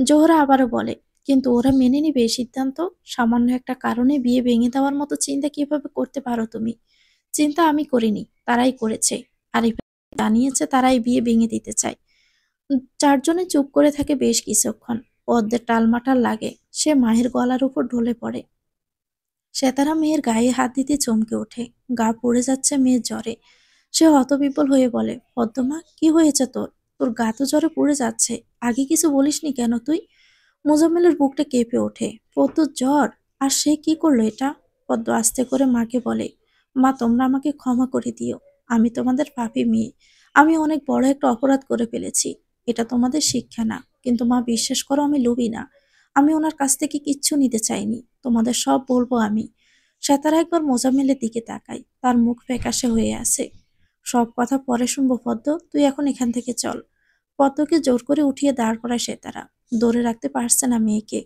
Speaker 1: জোহরা আবারও বলে, কিন্তু ওরা মেনে নিবে এই সিদ্ধান্ত? সামান্য একটা কারণে বিয়ে ভেঙে দেওয়ার মতো চিন্তা কিভাবে করতে পারো তুমি? চিন্তা আমি করিনি, তারাই করেছে। আরিফ জানিয়েছে তারাই বিয়ে ভেঙে দিতে চায়। চারজনে চুপ করে থাকে বেশ কিছুক্ষণ। পদ্মের টালমাটাল লাগে। সে মায়ের গলার উপর ঢলে পড়ে। সেতারা মেয়ের গায়ে হাত দিতে চমকে ওঠে। গা পড়ে যাচ্ছে মেয়ের জ্বরে। সে হতবিহ্বল হয়ে বলে, পদ্মমা, কি হয়েছে তোর? তোর গা তো জ্বরে পুড়ে যাচ্ছে। আগে কিছু বলিসনি কেন তুই? মোজাম্মেলের বুকটা কেঁপে ওঠে। পদ্মর জ্বর? আর সে কি করলো এটা? পদ্ম আস্তে করে মাকে বলে, মা তোমরা আমাকে ক্ষমা করে দিও। আমি তোমাদের পাপী মেয়ে। আমি অনেক বড় একটা অপরাধ করে ফেলেছি। এটা তোমাদের শিক্ষা না। কিন্তু মা বিশ্বাস করো, আমি লোভী না। আমি ওনার কাছ থেকে কিচ্ছু নিতে চাইনি। তোমাদের সব বলবো আমি। সেতারা একবার মোজাম্মেলের দিকে তাকায়। তার মুখ ফ্যাকাশে হয়ে আছে। সব কথা পরে শুনবো পদ্ম, তুই এখন এখান থেকে চল। পদ্মকে জোর করে উঠিয়ে দাঁড় করায় সেতারা। ধরে রাখতে পারছে না মেয়েকে।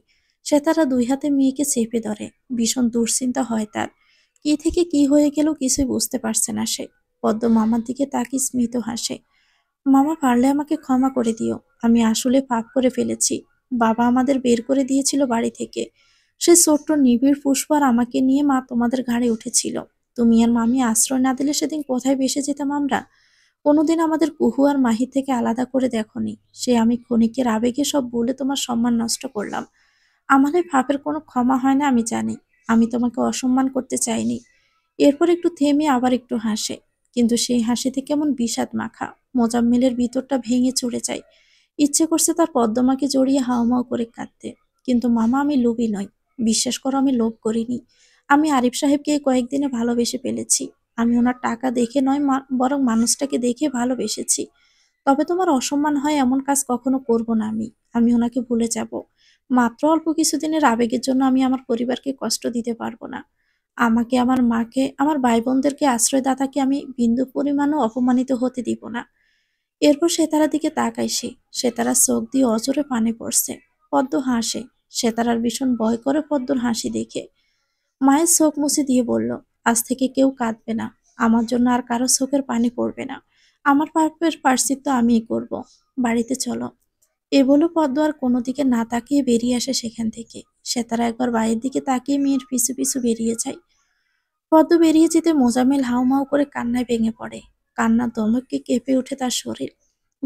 Speaker 1: সেতারা দুই হাতে মেয়েকে চেপে ধরে। ভীষণ দুশ্চিন্তা হয় তার। কি থেকে কি হয়ে গেল কিছুই বুঝতে পারছে না সে। পদ্ম মামার দিকে তাকিয়ে স্মিত হাসে। মামা, পারলে আমাকে ক্ষমা করে দিও। আমি আসলে পাপ করে ফেলেছি। বাবা আমাদের বের করে দিয়েছিল বাড়ি থেকে। সে ছোট্ট নিবিড় পুষ্প আর আমাকে নিয়ে মা তোমাদের ঘাড়ে উঠেছিল। তুমি আর মামি আশ্রয় না দিলে সেদিন কোথায় ভেসে যেতাম আমরা? কোনোদিন আমাদের কুহু আর মাহি থেকে আলাদা করে দেখোনি। সে আমি ক্ষণিকের আবেগে সব বলে তোমার সম্মান নষ্ট করলাম। আমার এই পাপের কোনো ক্ষমা হয় না আমি জানি। আমি তোমাকে অসম্মান করতে চাইনি। এরপর একটু থেমে আবার একটু হাসে। কিন্তু সেই হাসিতে কেমন বিষাদ মাখা। মোজাম্মেলের ভিতরটা ভেঙে চড়ে যায়। ইচ্ছে করছে তার পদ্মমাকে জড়িয়ে হাউমাউ করে কাঁদতে। কিন্তু মামা, আমি লোভী নই। বিশ্বাস করো, আমি লোভ করিনি। আমি আরিফ সাহেবকে এই কয়েকদিনে ভালোবেসে ফেলেছি। আমি ওনার টাকা দেখে নয়, বরং মানুষটাকে দেখে ভালোবেসেছি। তবে তোমার অসম্মান হয় এমন কাজ কখনো করব না আমি। আমি ওনাকে ভুলে যাব। মাত্র অল্প কিছুদিনের আবেগের জন্য আমি আমার পরিবারকে কষ্ট দিতে পারবো না। আমাকে, আমার মাকে, আমার ভাই বোনদেরকে, আশ্রয়দাতাকে আমি বিন্দু পরিমাণও অপমানিত হতে দিব না। এরপর সেতারার দিকে তাকায় সে। সেতারার চোখ দিয়ে অজরে পানি পড়ছে। পদ্ম হাসে। সেতারার ভীষণ ভয় করে পদ্মর হাসি দেখে। মায়ের চোখ মুছে দিয়ে বলল, আজ থেকে কেউ কাঁদবে না। আমার জন্য আর কারো চোখের পানি পড়বে না। আমার পাপের প্রায়শ্চিত্ত আমিই করব। বাড়িতে চলো। এ বলে পদ্ম আর কোনো দিকে না তাকিয়ে বেরিয়ে আসে সেখান থেকে। সেতারা একবার বাইরের দিকে তাকিয়ে মেয়ের পিছু পিছু বেরিয়ে যায়। পদ্ম বেরিয়ে যেতে মোজাম্মেল হাউমাউ করে কান্নায় ভেঙে পড়ে। কান্নার দমকে কেঁপে ওঠে তার শরীর।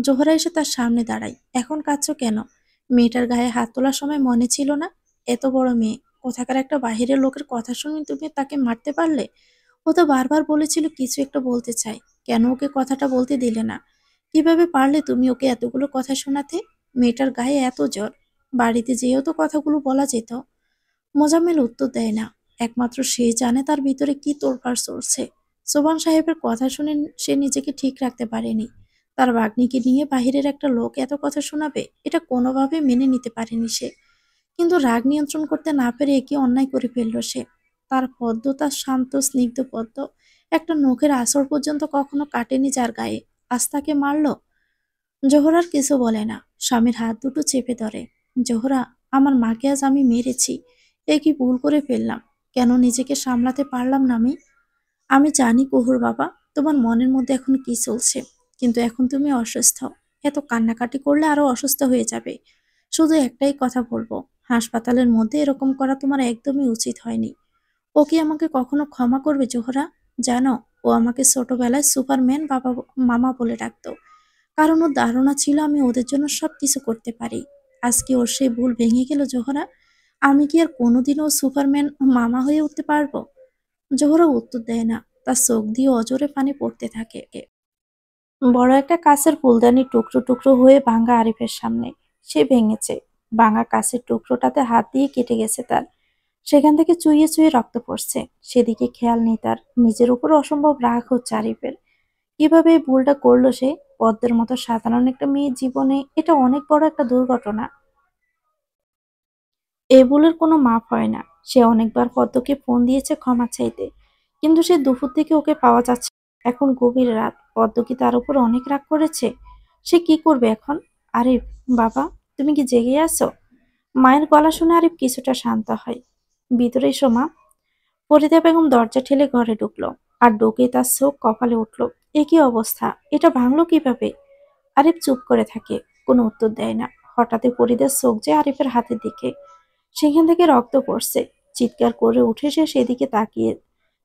Speaker 1: জোহরা এসে তার সামনে দাঁড়ায়। এখন কাঁদছো কেন? মেয়েটার গায়ে হাত তোলার সময় মনে ছিল না? এত বড় মেয়ে, কোথাকার একটা বাহিরের লোকের কথা শুনে তুমি তাকে মারতে পারলে? ও তো বারবার বলেছিল কিছু একটা বলতে চাই। কেন ওকে কথাটা বলতে দিলে না? কিভাবে পারলে তুমি ওকে এতগুলো কথা শোনাতে? মেয়েটার গায়ে এত জ্বর। বাড়িতে যেয়েও তো কথাগুলো বলা যেত। মোজাম্মেল উত্তর দেয় না। একমাত্র সে জানে তার ভিতরে কি তোলপাড় চলছে। সোবান সাহেবের কথা শুনে সে নিজেকে ঠিক রাখতে পারেনি। তার ভাগ্নিকে নিয়ে বাহিরের একটা লোক এত কথা শোনাবে, এটা কোনোভাবে মেনে নিতে পারেনি সে। কিন্তু রাগ নিয়ন্ত্রণ করতে না পেরে কি অন্যায় করে ফেলল সে। তার পদ্ম, তার শান্ত স্নিগ্ধ পদ্ম, একটা নখের আঁচড় পর্যন্ত কখনো কাটেনি যার গায়ে, আজ তাকে মারল। জোহরার কিছু বলে না, স্বামীর হাত দুটো চেপে ধরে। জোহরা, আমার মাকে আজ আমি মেরেছি। এ কি ভুল করে ফেললাম? কেন নিজেকে সামলাতে পারলাম না আমি? আমি জানি কুহুর বাবা, তোমার মনের মধ্যে এখন কি চলছে, কিন্তু এখন তুমি অসুস্থ। এত কান্নাকাটি করলে আরো অসুস্থ হয়ে যাবে। শুধু একটাই কথা বলবো, হাসপাতালের মধ্যে এরকম করা তোমার একদমই উচিত হয়নি। ও কি আমাকে কখনো ক্ষমা করবে জোহরা? জানো, ও আমাকে ছোটবেলায় সুপারম্যান বাবা মামা বলে ডাকতো, কারণ ওর ধারণা ছিল আমি ওদের জন্য সবকিছু করতে পারি। আজকে ওর সেই ভুল ভেঙে গেল জোহরা। আমি কি আর কোনোদিনও সুপারম্যান মামা হয়ে উঠতে পারবো? জোহরা উত্তর দেয় না, তার চোখ দিয়ে অজরে পানি পড়তে থাকে। বড় একটা কাঁচের ফুলদানি টুকরো টুকরো হয়ে ভাঙা আরিফের সামনে। সে ভেঙেছে। ভাঙা কাঁচের টুকরোটাতে হাত দিয়ে কেটে গেছে তার। সেখান থেকে চুইয়ে চুইয়ে রক্ত পড়ছে। সেদিকে খেয়াল নেই তার। নিজের উপর অসম্ভব রাগ হচ্ছে আরিফের। কিভাবে এই ভুলটা করলো সে? পদ্মের মতো সাধারণ একটা মেয়ের জীবনে এটা অনেক বড় একটা দুর্ঘটনা। এই ভুলের কোনো মাপ হয় না। সে অনেকবার পদ্মকে ফোন দিয়েছে ক্ষমা চাইতে, কিন্তু সে দুপুর থেকে ওকে পাওয়া যাচ্ছে না। এখন গভীর রাত, পদ্ম কি তার উপর অনেক রাগ করেছে? সে কি করবে এখন? আরিফ, বাবা, তুমি কি জেগে আছো? মায়ের গলা শুনে আরিফ কিছুটা শান্ত হয়। ভিতরে এসো মা। ফরিদা বেগম দরজা ঠেলে ঘরে ঢুকলো। আর ঢুকে তার চোখ কপালে উঠল। এ কি অবস্থা? এটা ভাঙলো কিভাবে? আরিফ চুপ করে থাকে, কোনো উত্তর দেয় না। হঠাৎই ফরিদার চোখ যায় আরিফের হাতের দিকে। সেখান থেকে রক্ত পড়ছে। চিৎকার করে উঠে সে সেদিকে তাকিয়ে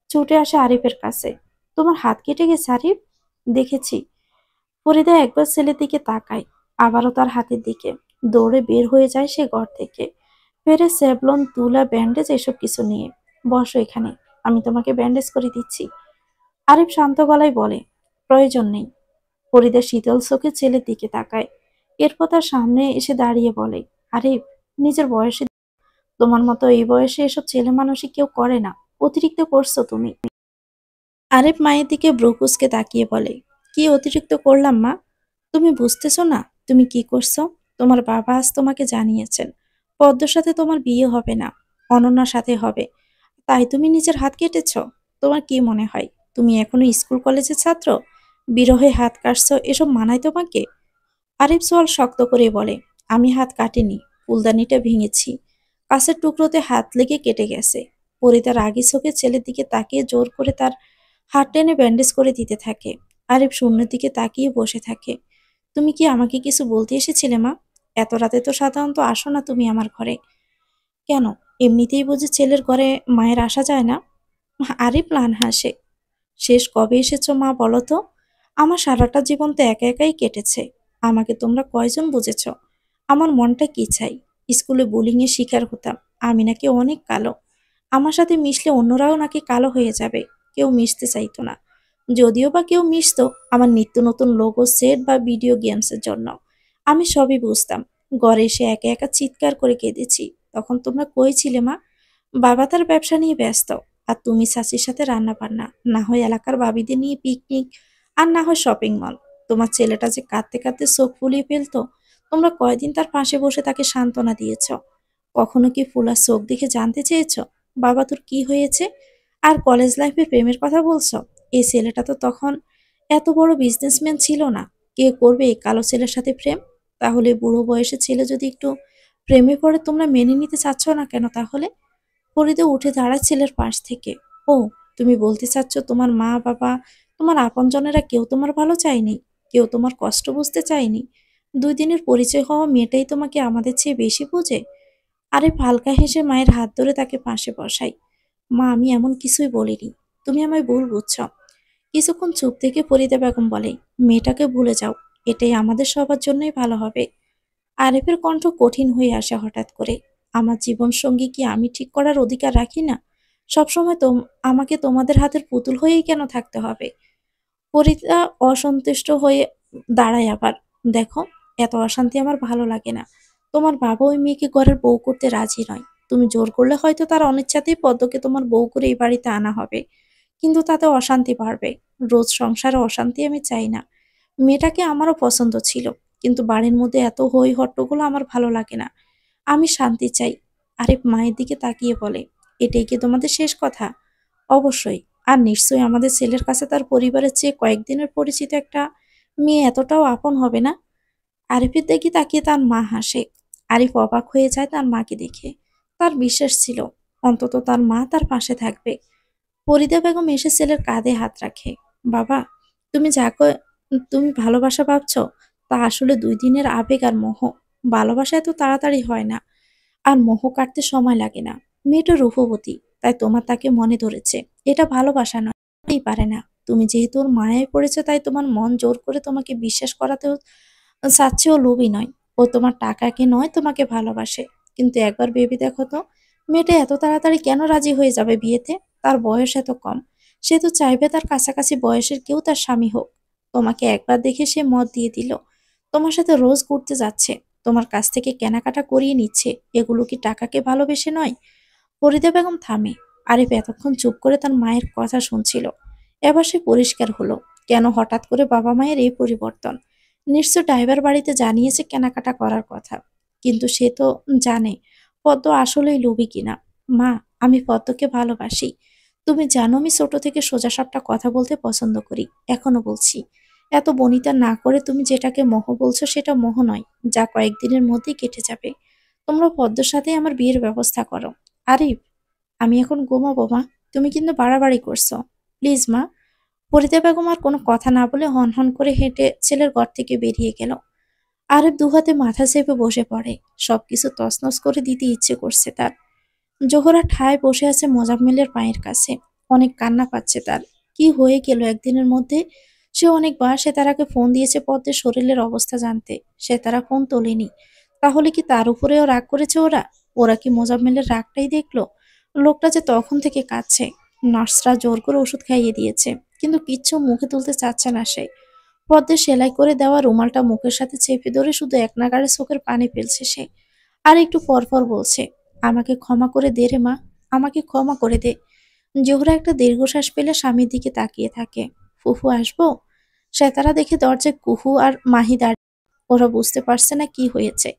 Speaker 1: ছুটে আসে আরিফের কাছে। তোমার হাত কেটে গেছে আরিফ? দেখেছি। ফরিদা একবার ছেলের দিকে তাকায়, আবারও তার হাতের দিকে। দৌড়ে বের হয়ে যায় সে ঘর থেকে, ফেরে স্যাভলন, তুলা, ব্যান্ডেজ এসব কিছু নিয়ে। বসো এখানে, আমি তোমাকে ব্যান্ডেজ করে দিচ্ছি। আরিফ শান্ত গলায় বলে, প্রয়োজন নেই। ফরিদা শীতল চোখে ছেলের দিকে তাকায়। এরপর তার সামনে এসে দাঁড়িয়ে বলে, আরিফ, নিজের বয়সে তোমার মতো এই বয়সে এসব ছেলে মানুষই কেউ করে না। অতিরিক্ত করছো তুমি। আরেফ মায়ের দিকে ভ্রু কুঁচকে তাকিয়ে বলে, কি অতিরিক্ত করলাম মা? তুমি বুঝতেছো না তুমি কি করছো? তোমার বাবা আজ তোমাকে জানিয়েছেন পদ্মর সাথে তোমার বিয়ে হবে না, অনন্যার সাথে হবে। তাই তুমি নিজের হাত কেটেছ? তোমার কি মনে হয় তুমি এখনো স্কুল কলেজের ছাত্র? বিরহে হাত কাটছো, এসব মানায় তোমাকে? আরিফ সোয়াল শক্ত করে বলে, আমি হাত কাটিনি, ফুলদানিটা ভেঙেছি। কাছের টুকরোতে হাত লেগে কেটে গেছে। পরিতার রাগী চোখে ছেলের দিকে তাকিয়ে জোর করে তার হাত টেনে ব্যান্ডেজ করে দিতে থাকে। আরিফ শূন্যের দিকে তাকিয়ে বসে থাকে। তুমি কি আমাকে কিছু বলতে এসেছিলে মা? এত রাতে তো সাধারণত আসো না তুমি আমার ঘরে। কেন, এমনিতেই বুঝি ছেলের ঘরে মায়ের আসা যায় না? আরিফ ম্লান হাসে। শেষ কবে এসেছো মা বলো তো? আমার সারাটা জীবন তো একা একাই কেটেছে। আমাকে তোমরা কয়জন বুঝেছ? আমার মনটা কি চাই? স্কুলে বুলিং এর শিকার হতাম। আমি নাকি অনেক কালো। আমার সাথে মিশলে অন্যরাও নাকি কালো হয়ে যাবে। কেউ মিশতে চাইতো না। যদিও বা কেউ মিশতো, আমার নিত্য নতুন লোগো সেট বা ভিডিও গেমসের জন্য। আমি সবই বুঝতাম। ঘরে এসে একা একা চিৎকার করে কেঁদেছি। তখন তোমরা কই ছিলে মা? বাবা তার ব্যবসা নিয়ে ব্যস্ত, আর তুমি চাচির সাথে রান্না বান্না, না হয় এলাকার ভাবিদের নিয়ে পিকনিক, আর না হয় শপিং মল। তোমার ছেলেটা যে কাঁদতে কাঁদতে চোখ ফুলিয়ে ফেলতো, তোমরা কয়দিন তার পাশে বসে তাকে সান্ত্বনা দিয়েছ? কখনো কি ফুলার চোখ দেখে জানতে চেয়েছ বাবা তোর কি হয়েছে? আর কলেজ লাইফে প্রেমের কথা বলছো? এই ছেলেটা তো তখন এত বড় বিজনেসম্যান ছিল না। কে করবে এই কালো ছেলের সাথে প্রেম? তাহলে বুড়ো বয়সে ছেলে যদি একটু প্রেমে পড়ে তোমরা মেনে নিতে চাচ্ছ না কেন তাহলে? ফরিদা উঠে দাঁড়ায় ছেলের পাশ থেকে। ও, তুমি বলতে চাচ্ছ তোমার মা বাবা, তোমার আপনজনেরা কেউ তোমার ভালো চায়নি? কেউ তোমার কষ্ট বুঝতে চায়নি? 2 দিনের পরিচয় হওয়া মেয়েটাই তোমাকে আমাদের চেয়ে বেশি বোঝে? আরে হালকা হেসে মায়ের হাত ধরে তাকে পাশে বসাই। মা, আমি এমন কিছুই বলিনি। তুমি আমায় ভুল বুঝছ। কিছুক্ষণ চুপ থেকে ফরিদা বেগম বলে, মেয়েটাকে ভুলে যাও। এটাই আমাদের সবার জন্যই ভালো হবে। আরিফের কণ্ঠ কঠিন হয়ে আসে হঠাৎ করে। আমার জীবন সঙ্গী কি আমি ঠিক করার অধিকার রাখি না? সবসময় আমাকে তোমাদের হাতের পুতুল হয়েই কেন থাকতে হবে? ফরিদা অসন্তুষ্ট হয়ে দাঁড়ায় আবার। দেখো, এত অশান্তি আমার ভালো লাগে না। তোমার বাবা ওই মেয়েকে ঘরের বউ করতে রাজি নয়। তুমি জোর করলে হয়তো তার অনিচ্ছাতেই পদ্মকে তোমার বউ করে এই বাড়িতে আনা হবে, কিন্তু তাতে অশান্তি বাড়বে। রোজ সংসারে অশান্তি আমি চাই না। মেয়েটাকে আমারও পছন্দ ছিল, কিন্তু বাড়ির মধ্যে এত হই হট্টগোল আমার ভালো লাগে না। আমি শান্তি চাই। আরিফ মায়ের দিকে তাকিয়ে বলে, এটাই কি তোমাদের শেষ কথা? অবশ্যই। আর নিশ্চয়ই আমাদের ছেলের কাছে তার পরিবারের চেয়ে কয়েকদিনের পরিচিত একটা মেয়ে এতটাও আপন হবে না। আরিফের দিকে তাকিয়ে তার মা হাসে। আরিফ অবাক হয়ে যায় তার মাকে দেখে। তার বিশ্বাস ছিল অন্তত তার মা তার পাশে থাকবে। ফরিদা বেগম এসে ছেলের কাঁধে হাত রাখে। বাবা, তুমি তুমি ভালোবাসা ভাবছ, তা আসলে 2 দিনের আবেগ আর মোহ। ভালোবাসা এত তাড়াতাড়ি হয় না, আর মোহ কাটতে সময় লাগে না। মেয়েটা রূপবতী, তাই তোমার তাকে মনে ধরেছে। এটা ভালোবাসা নয়, হতেই পারে না। তুমি যেহেতু ওর মায়ায় পড়েছে, তাই তোমার মন জোর করে তোমাকে বিশ্বাস করাতেও চাচ্ছে। ও লোভী নয়, ও তোমার টাকাকে নয় তোমাকে ভালোবাসে। কিন্তু একবার ভেবে দেখো তো, মেয়েটা এত তাড়াতাড়ি কেন রাজি হয়ে যাবে বিয়েতে? তার বয়স এত কম। সে তো চাইবে তার কাছাকাছি বয়সের কেউ তার স্বামী হোক। তোমাকে একবার দেখে সে মত দিয়ে দিল, তোমার সাথে রোজ ঘুরতে যাচ্ছে, তোমার কাছ থেকে কেনাকাটা করিয়ে নিচ্ছে। এগুলো কি টাকাকে ভালোবেসে নয়? ফরিদা বেগম থামে। আরিফ এতক্ষণ চুপ করে তার মায়ের কথা শুনছিল। এবার সে পরিষ্কার হলো, কেন হঠাৎ করে বাবা মায়ের এই পরিবর্তন। নিশ্চয় ড্রাইভার বাড়িতে জানিয়েছে কেনাকাটা করার কথা। কিন্তু সে তো জানে পদ্ম আসলেই লোভী কিনা। মা, আমি পদ্মকে ভালোবাসি। তুমি জানো আমি ছোট থেকে সোজাসাপটা কথা বলতে পছন্দ করি। এখনো বলছি। এত বনিতা না করে তুমি যেটাকে মোহ বলছো সেটা মোহ নয়, যা কয়েকদিনের মধ্যেই কেটে যাবে। তোমরা পদ্মর সাথে আমার বিয়ের ব্যবস্থা করো। আরিফ, আমি এখন ঘুমাবো মা, তুমি কিন্তু বাড়াবাড়ি করছো। প্লিজ মা। ফরিদা বেগম আর কোনো কথা না বলে হন হন করে হেঁটে ছেলের ঘর থেকে বেরিয়ে গেল। আরিফ দুহাতে মাথা চেপে বসে পড়ে। সবকিছু তছনছ করে দিতে ইচ্ছে করছে তার। জোহরা ঠায় বসে আছে মোজাম্মেলের পায়ের কাছে। অনেক কান্না পাচ্ছে তার। কি হয়ে গেল একদিনের মধ্যে? সে অনেকবার সেতারাকে ফোন দিয়েছে পদ্মের শরীরের অবস্থা জানতে। সেতারা ফোন তোলেনি। তাহলে কি তার উপরেও রাগ করেছে ওরা? ওরা কি মোজাম্মেলের রাগটাই দেখলো? লোকটা যে তখন থেকে কাঁদছে। নার্সরা জোর করে ওষুধ খাইয়ে দিয়েছে, কিন্তু কিচ্ছু মুখে তুলতে চাচ্ছে না সে। পদ্মে সেলাই করে দেওয়া রুমালটা মুখের সাথে চেপে ধরে শুধু এক নাগাড়ে চোখের পানি ফেলছে সে। আর একটু পরপর বলছে, আমাকে ক্ষমা করে দে রে মা, আমাকে ক্ষমা করে দে। জোহরা একটা দীর্ঘশ্বাস পেলে স্বামীর দিকে তাকিয়ে থাকে। ফুফু আসবো? সেতারা দেখে দরজায় কুহু আর মাহি দাঁড়িয়ে। ওরা বুঝতে পারছে না কি হয়েছে।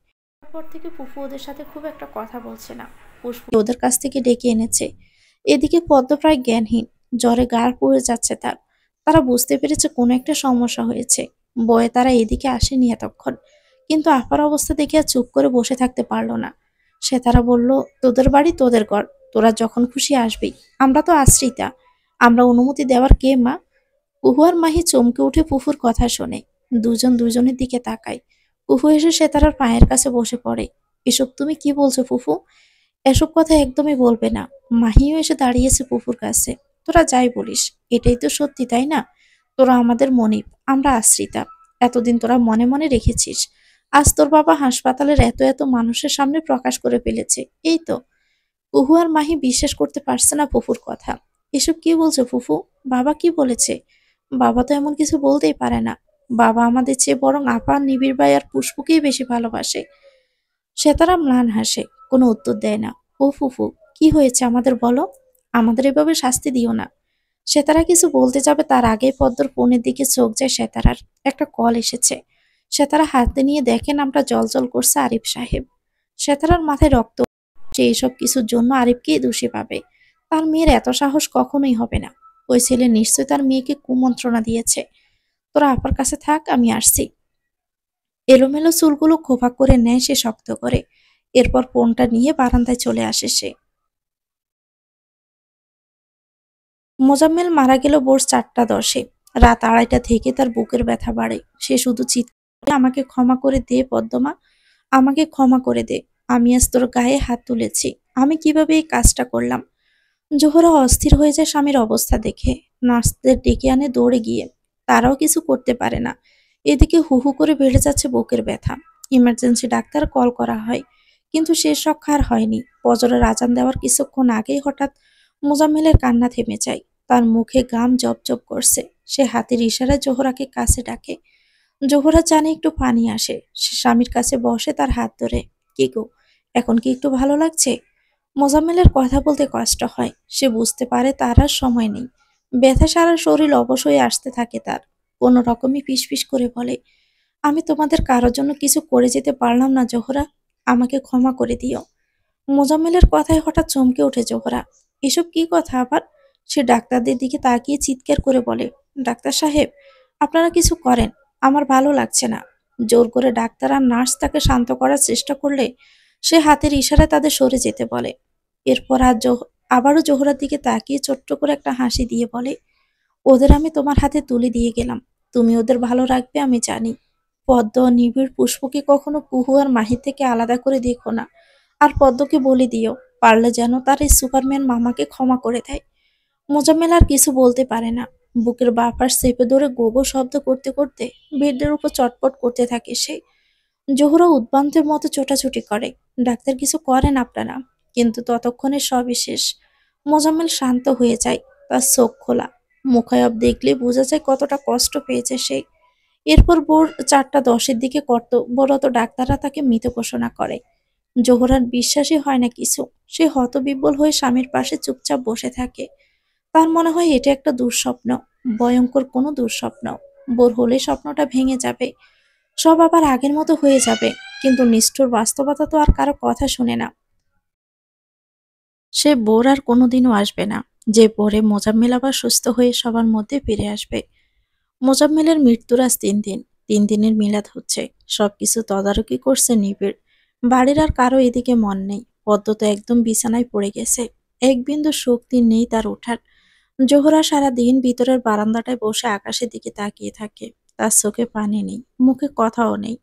Speaker 1: তারপর থেকে ফুফু ওদের সাথে খুব একটা কথা বলছে না। পুষ্প ওদের কাছ থেকে ডেকে এনেছে। এদিকে পদ্ম প্রায় জ্ঞানহীন। জ্বরে গাড় পড়ে যাচ্ছে তার। তারা বুঝতে পেরেছে কোনো একটা সমস্যা হয়েছে। বয়ে তারা এদিকে আসেনি এতক্ষণ। কিন্তু আপার অবস্থা দেখে আর চুপ করে বসে থাকতে পারলো না। সে তারা বলল, তোদের বাড়ি তোদের ঘর, তোরা যখন খুশি আসবি। আমরা তো আশ্রিতা, আমরা অনুমতি দেওয়ার কে মা? কুহু আর মাহি চমকে উঠে ফুফুর কথা শোনে। দুজন দুজনের দিকে তাকায়। কুহু এসে সেতারার পায়ের কাছে বসে পড়ে। এসব তুমি কি বলছো ফুফু? এসব কথা একদমই বলবে না। মাহিও এসে দাঁড়িয়েছে ফুফুর কাছে। তোরা যাই বলিস, এটাই তো সত্যি, তাই না? তোরা আমাদের মনিব, আমরা আশ্রিতা। এতদিন তোরা মনে মনে রেখেছিস। আজ তোর বাবা হাসপাতালের এত এত মানুষের সামনে প্রকাশ করে ফেলেছে। এই তো। কুহু আর মাহি বিশ্বাস করতে পারছে না ফুফুর কথা। এসব কি বলছো ফুফু? বাবা কি বলেছে? বাবা তো এমন কিছু বলতেই পারে না। বাবা আমাদের চেয়ে বরং আপা, নিবিড় ভাই আর পুষ্পকেই বেশি ভালোবাসে। সেতারা ম্লান হাসে, কোনো উত্তর দেয় না। ও ফুফু, কি হয়েছে আমাদের বলো। আমাদের এভাবে শাস্তি দিও না। সেতারা কিছু বলতে যাবে তার আগেই পদ্মর ফোনের দিকে চোখ যায় সেতারার। একটা কল এসেছে। সেতারা হাতে নিয়ে দেখেন আমরা জল করছে আরিফ সাহেব। সেতারার মাথায় রক্ত। সে এসব কিছুর জন্য আরিফকেই দোষী পাবে। তার মেয়ের এত সাহস কখনোই হবে না। ওই ছেলে নিশ্চয় তার মেয়েকে কুমন্ত্রণা দিয়েছে। তোরা আপার কাছে থাক, আমি আসছি। এলোমেলো চুলগুলো খোপা করে নেয় সে শক্ত করে। এরপর ফোনটা নিয়ে বারান্দায় চলে আসে সে। মোজাম্মেল মারা গেল ভোর 4টা 10-এ। রাত 2:30 থেকে তার বুকের ব্যথা বাড়ে। সে শুধু চিৎকার করে, আমাকে ক্ষমা করে দে পদ্মমা, আমাকে ক্ষমা করে দে। আমি আজ তোর গায়ে হাত তুলেছি। আমি কিভাবে এই কাজটা করলাম? জোহরা অস্থির হয়ে যায় স্বামীর অবস্থা দেখে। নার্সদের ডেকে আনে দৌড়ে গিয়ে। তারাও কিছু করতে পারে না। এদিকে হু হু করে বেড়ে যাচ্ছে বুকের ব্যথা। ইমার্জেন্সি ডাক্তার কল করা হয়, কিন্তু শেষ রক্ষা আর হয়নি। ফজরের আজান দেওয়ার কিছুক্ষণ আগেই হঠাৎ মোজাম্মেলের কান্না থেমে যায়। তার মুখে ঘাম জপজপ করছে। সে হাতের ইশারায় জোহরাকে কাছে ডাকে। জোহরা জানে একটু পানি আসে। সে স্বামীর কাছে বসে তার হাত ধরে। কি গো, এখন কি একটু ভালো লাগছে? মোজাম্মেলের কথা বলতে কষ্ট হয়। সে বুঝতে পারে তার আর সময় নেই। ব্যথা সারা শরীর অবশ হয়ে আসতে থাকে তার। কোনো রকমই ফিসফিস করে বলে, আমি তোমাদের কারোর জন্য কিছু করে যেতে পারলাম না জোহরা। আমাকে ক্ষমা করে দিও। মোজাম্মেলের কথায় হঠাৎ চমকে ওঠে জোহরা। এসব কি কথা আবার? সে ডাক্তারদের দিকে তাকিয়ে চিৎকার করে বলে, ডাক্তার সাহেব, আপনারা কিছু করেন। আমার ভালো লাগছে না। জোর করে ডাক্তার আর নার্স তাকে শান্ত করার চেষ্টা করলে সে হাতের ইশারায় তাদের সরে যেতে বলে। এরপর আবারও জোহরার দিকে তাকিয়ে ছোট্ট করে একটা হাসি দিয়ে বলে, ওদের আমি তোমার হাতে তুলে দিয়ে গেলাম। তুমি ওদের ভালো রাখবে আমি জানি। পদ্ম, নিবিড়, পুষ্পকে কখনো কুহু আর মাহির থেকে আলাদা করে দেখো না। আর পদ্মকে বলে দিও, পারলে যেন তার এই সুপারম্যান মামাকে ক্ষমা করে দেয়। মোজাম্মেল আর কিছু বলতে পারে না। বুকের বাঁ পাশ চেপে ধরে গোগো শব্দ করতে করতে বেডের উপর চটপট করতে থাকে সে। জোহরা উদ্ভ্রান্তের মতো ছোটাছুটি করে, ডাক্তার কিছু করেন আপনারা। কিন্তু ততক্ষণে সবই শেষ। মোজাম্মেল শান্ত হয়ে যায়, তার চোখ খোলা। মুখায়ব দেখলে বোঝা যায় কতটা কষ্ট পেয়েছে সে। এরপর ভোর 4:10-এর দিকে কর্তব্যরত ডাক্তাররা তাকে মৃত ঘোষণা করে। জোহরার বিশ্বাসই হয় না কিছু। সে হতবিহ্বল হয়ে স্বামীর পাশে চুপচাপ বসে থাকে। তার মনে হয় এটা একটা দুঃস্বপ্ন, ভয়ঙ্কর কোনো দুঃস্বপ্ন। ভোর হলে স্বপ্নটা ভেঙে যাবে, সব আবার আগের মতো হয়ে যাবে। কিন্তু নিষ্ঠুর বাস্তবতা তো আর কারো কথা শুনে না। সে ভোর আর কোনোদিনও আসবে না, যে ভোরে মোজাম্মেল আবার সুস্থ হয়ে সবার মধ্যে ফিরে আসবে। মোজাম্মেলের মৃত্যুর আজ 3 দিন। 3 দিনের মিলাদ হচ্ছে। সবকিছু তদারকি করছে নিবিড়। বাড়ির আর কারো এদিকে মন নেই। পদ্ম তো একদম বিছানায় পড়ে গেছে। এক বিন্দু শক্তি নেই তার ওঠার। জোহরা সারা দিন ভিতরের বারান্দাটায় বসে আকাশের দিকে তাকিয়ে থাকে। তার চোখে পানি নেই, মুখে কথাও নেই।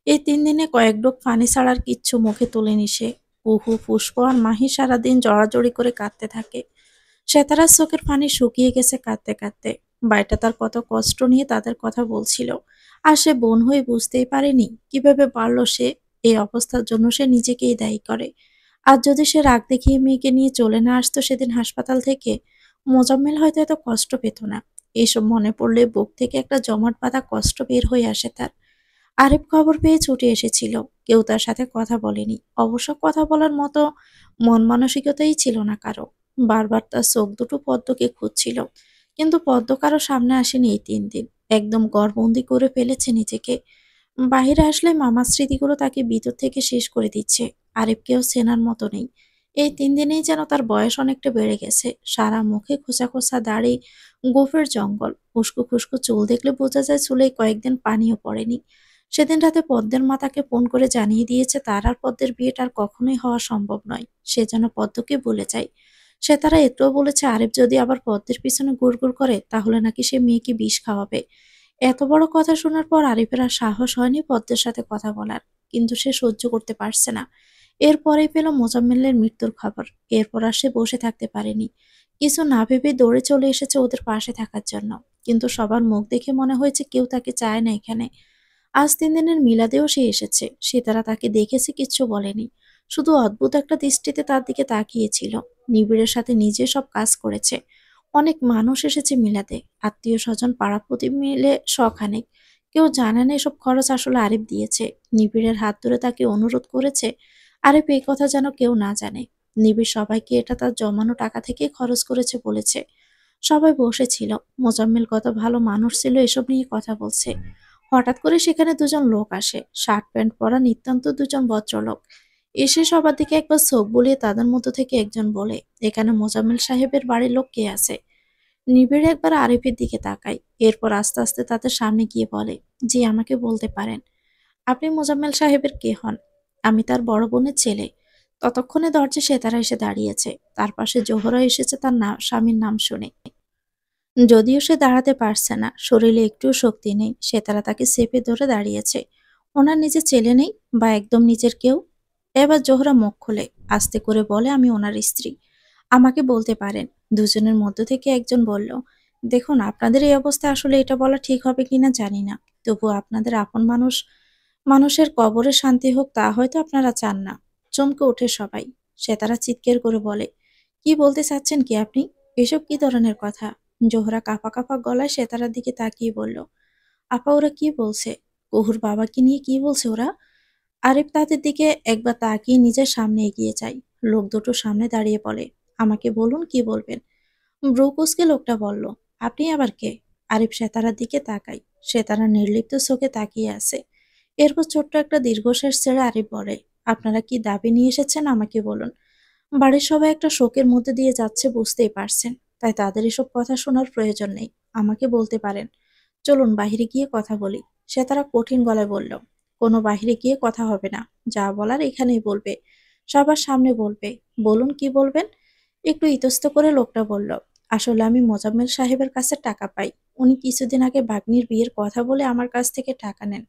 Speaker 1: এই 3 দিনে কয়েক ডোক পানি ছাড়া আর কিচ্ছু মুখে তোলেনি সে। পুহু, পুষ্প আর মাহি সারাদিন জড়াজড়ি করে কাঁদতে থাকে। সেতারার চোখের পানি শুকিয়ে গেছে কাঁদতে কাঁদতে। বাড়িটা তার কত কষ্ট নিয়ে তাদের কথা বলছিল। আর সে বোন হয়ে বুঝতেই পারেনি কিভাবে পারল সে। এই অবস্থার জন্য সে নিজেকেই দায়ী করে। আর যদি সে রাগ দেখিয়ে মেয়েকে নিয়ে চলে না আসতো সেদিন হাসপাতাল থেকে, মোজাম্মেল হয়তো এত কষ্ট পেত না। এইসব মনে পড়লে বুক থেকে একটা জমাট বাঁধা কষ্ট বের হয়ে আসে তার। আরিফ খবর পেয়ে ছুটে এসেছিল। কেউ তার সাথে কথা বলেনি। অবশ্য কথা বলার মতো মন মানসিকতাই ছিল না কারো। বারবার তার চোখ দুটো পদ্মকে খুঁজছিল। কিন্তু পদ্ম কারো সামনে আসেনি এই 3 দিন। একদম ঘরবন্দি করে ফেলেছে নিজেকে। বাহিরে আসলে মামার স্মৃতিগুলো তাকে ভিতর থেকে শেষ করে দিচ্ছে। আরিফকেও চেনার মতো নেই। এই 3 দিনেই যেন তার বয়স অনেকটা বেড়ে গেছে। সারা মুখে খোঁচা খোঁচা দাড়ি, গোফের জঙ্গল। উস্কো খুস্কো চুল দেখলে বোঝা যায় চুলে কয়েকদিন পানিও পড়েনি। সেদিন রাতে পদ্মের মা তাকে ফোন করে জানিয়ে দিয়েছে তার আর পদ্মের বিয়েটা আর কখনোই হওয়া সম্ভব নয়। সে যেন পদ্মকে বলে যায়। সে তারা এটাও বলেছে আরিফ যদি আবার পদ্মের পিছনে গুড়গুড় করে তাহলে নাকি সে মেয়েকে বিষ খাওয়াবে। এত বড় কথা শোনার পর আরিফের আর সাহস হয়নি পদ্মের সাথে কথা বলার। কিন্তু সে সহ্য করতে পারছে না। এরপরেই পেল মোজাম্মেলের মৃত্যুর খবর। এরপর আর সে বসে থাকতে পারেনি। কিছু না ভেবে দৌড়ে চলে এসেছে ওদের পাশে থাকার জন্য। কিন্তু সবার মুখ দেখে মনে হয়েছে কেউ তাকে চায় না এখানে। আজ 3 দিনের মিলাদেও সে এসেছে। সীতারা তাকে দেখেছে, কিচ্ছু বলেনি। শুধু অদ্ভুত একটা দৃষ্টিতে তার দিকে তাকিয়েছিল। নিবিড়ের সাথে নিজে সব কাজ করেছে। অনেক মানুষ এসেছে মিলাদে। আত্মীয় স্বজন, পাড়া প্রতি মিলে শখানেক। কেউ জানে না এসব খরচ আসলে আরিফ দিয়েছে। নিবিড়ের হাত ধরে তাকে অনুরোধ করেছে আরিফ এই কথা যেন কেউ না জানে। নিবিড় সবাইকে এটা তার জমানো টাকা থেকে খরচ করেছে বলেছে। সবাই বসেছিল। মোজাম্মেল কত ভালো মানুষ ছিল এসব নিয়ে কথা বলছে। হঠাৎ করে সেখানে দুজন লোক আসে, শার্ট প্যান্ট পরা নিতান্ত দুজন ভদ্রলোক। এসে সবার দিকে একবার চোখ বুলিয়ে তাদের মধ্য থেকে একজন বলে, এখানে মোজাম্মেল সাহেবের বাড়ির লোক কে আছে? নিবিড় একবার আরিফের দিকে তাকায়। এরপর আস্তে আস্তে তাদের সামনে গিয়ে বলে, জি, আমাকে বলতে পারেন। আপনি মোজাম্মেল সাহেবের কে হন? আমি তার বড় বোনের ছেলে। ততক্ষণে দরজায় সেতারা এসে দাঁড়িয়েছে। তার পাশে জোহরা এসেছে তার স্বামীর নাম শুনে। যদিও সে দাঁড়াতে পারছে না, শরীরে একটুও শক্তি নেই, সে তারা তাকে চেপে ধরে দাঁড়িয়েছে। ওনার নিজের ছেলে নেই, বা একদম নিজের কেউ? এবার জোহরা মুখ খোলে, আস্তে করে বলে, আমি ওনার স্ত্রী। আমাকে বলতে পারেন। দুজনের মধ্য থেকে একজন বলল, দেখুন, আপনাদের এই অবস্থায় আসলে এটা বলা ঠিক হবে কিনা জানি না। তবু আপনাদের আপন মানুষের কবরে শান্তি হোক তা হয়তো আপনারা চান না। চমকে ওঠে সবাই। সে তারা চিৎকার করে বলে, কি বলতে চাচ্ছেন কি আপনি? এসব কি ধরনের কথা? জোহরা কাঁপা কাঁপা গলায় সেতারার দিকে তাকিয়ে বলল, আপা, ওরা কি বলছে? কুহুর বাবাকে নিয়ে কি বলছে ওরা? আরিফ তাদের দিকে একবার তাকিয়ে নিজের সামনে এগিয়ে যায়। লোক দুটো সামনে দাঁড়িয়ে বলে, আমাকে বলুন কি বলবেন। ব্রু কুঁচকে লোকটা বলল, আপনি আবার কে? আরিফ সেতারার দিকে তাকায়। সেতারা নির্লিপ্ত চোখে তাকিয়ে আছে। এরপর ছোট্ট একটা দীর্ঘশ্বাস ছেড়ে আরিফ বলে, আপনারা কি দাবি নিয়ে এসেছেন আমাকে বলুন। বাড়ির সবাই একটা শোকের মধ্যে দিয়ে যাচ্ছে বুঝতেই পারছেন, তাই তাদের এসব কথা শোনার প্রয়োজন নেই। আমাকে বলতে পারেন। চলুন বাহিরে গিয়ে কথা বলি। সে তারা কঠিন গলায় বলল, কোনো বাহিরে গিয়ে কথা হবে না, যা বলার এখানেই বলবে, সবার সামনে বলবে। বলুন কি বলবেন। একটু ইতস্ত করে লোকটা বলল, আসলে আমি মোজাম্মেল সাহেবের কাছে টাকা পাই। উনি কিছুদিন আগে ভাগ্নির বিয়ের কথা বলে আমার কাছ থেকে টাকা নেন।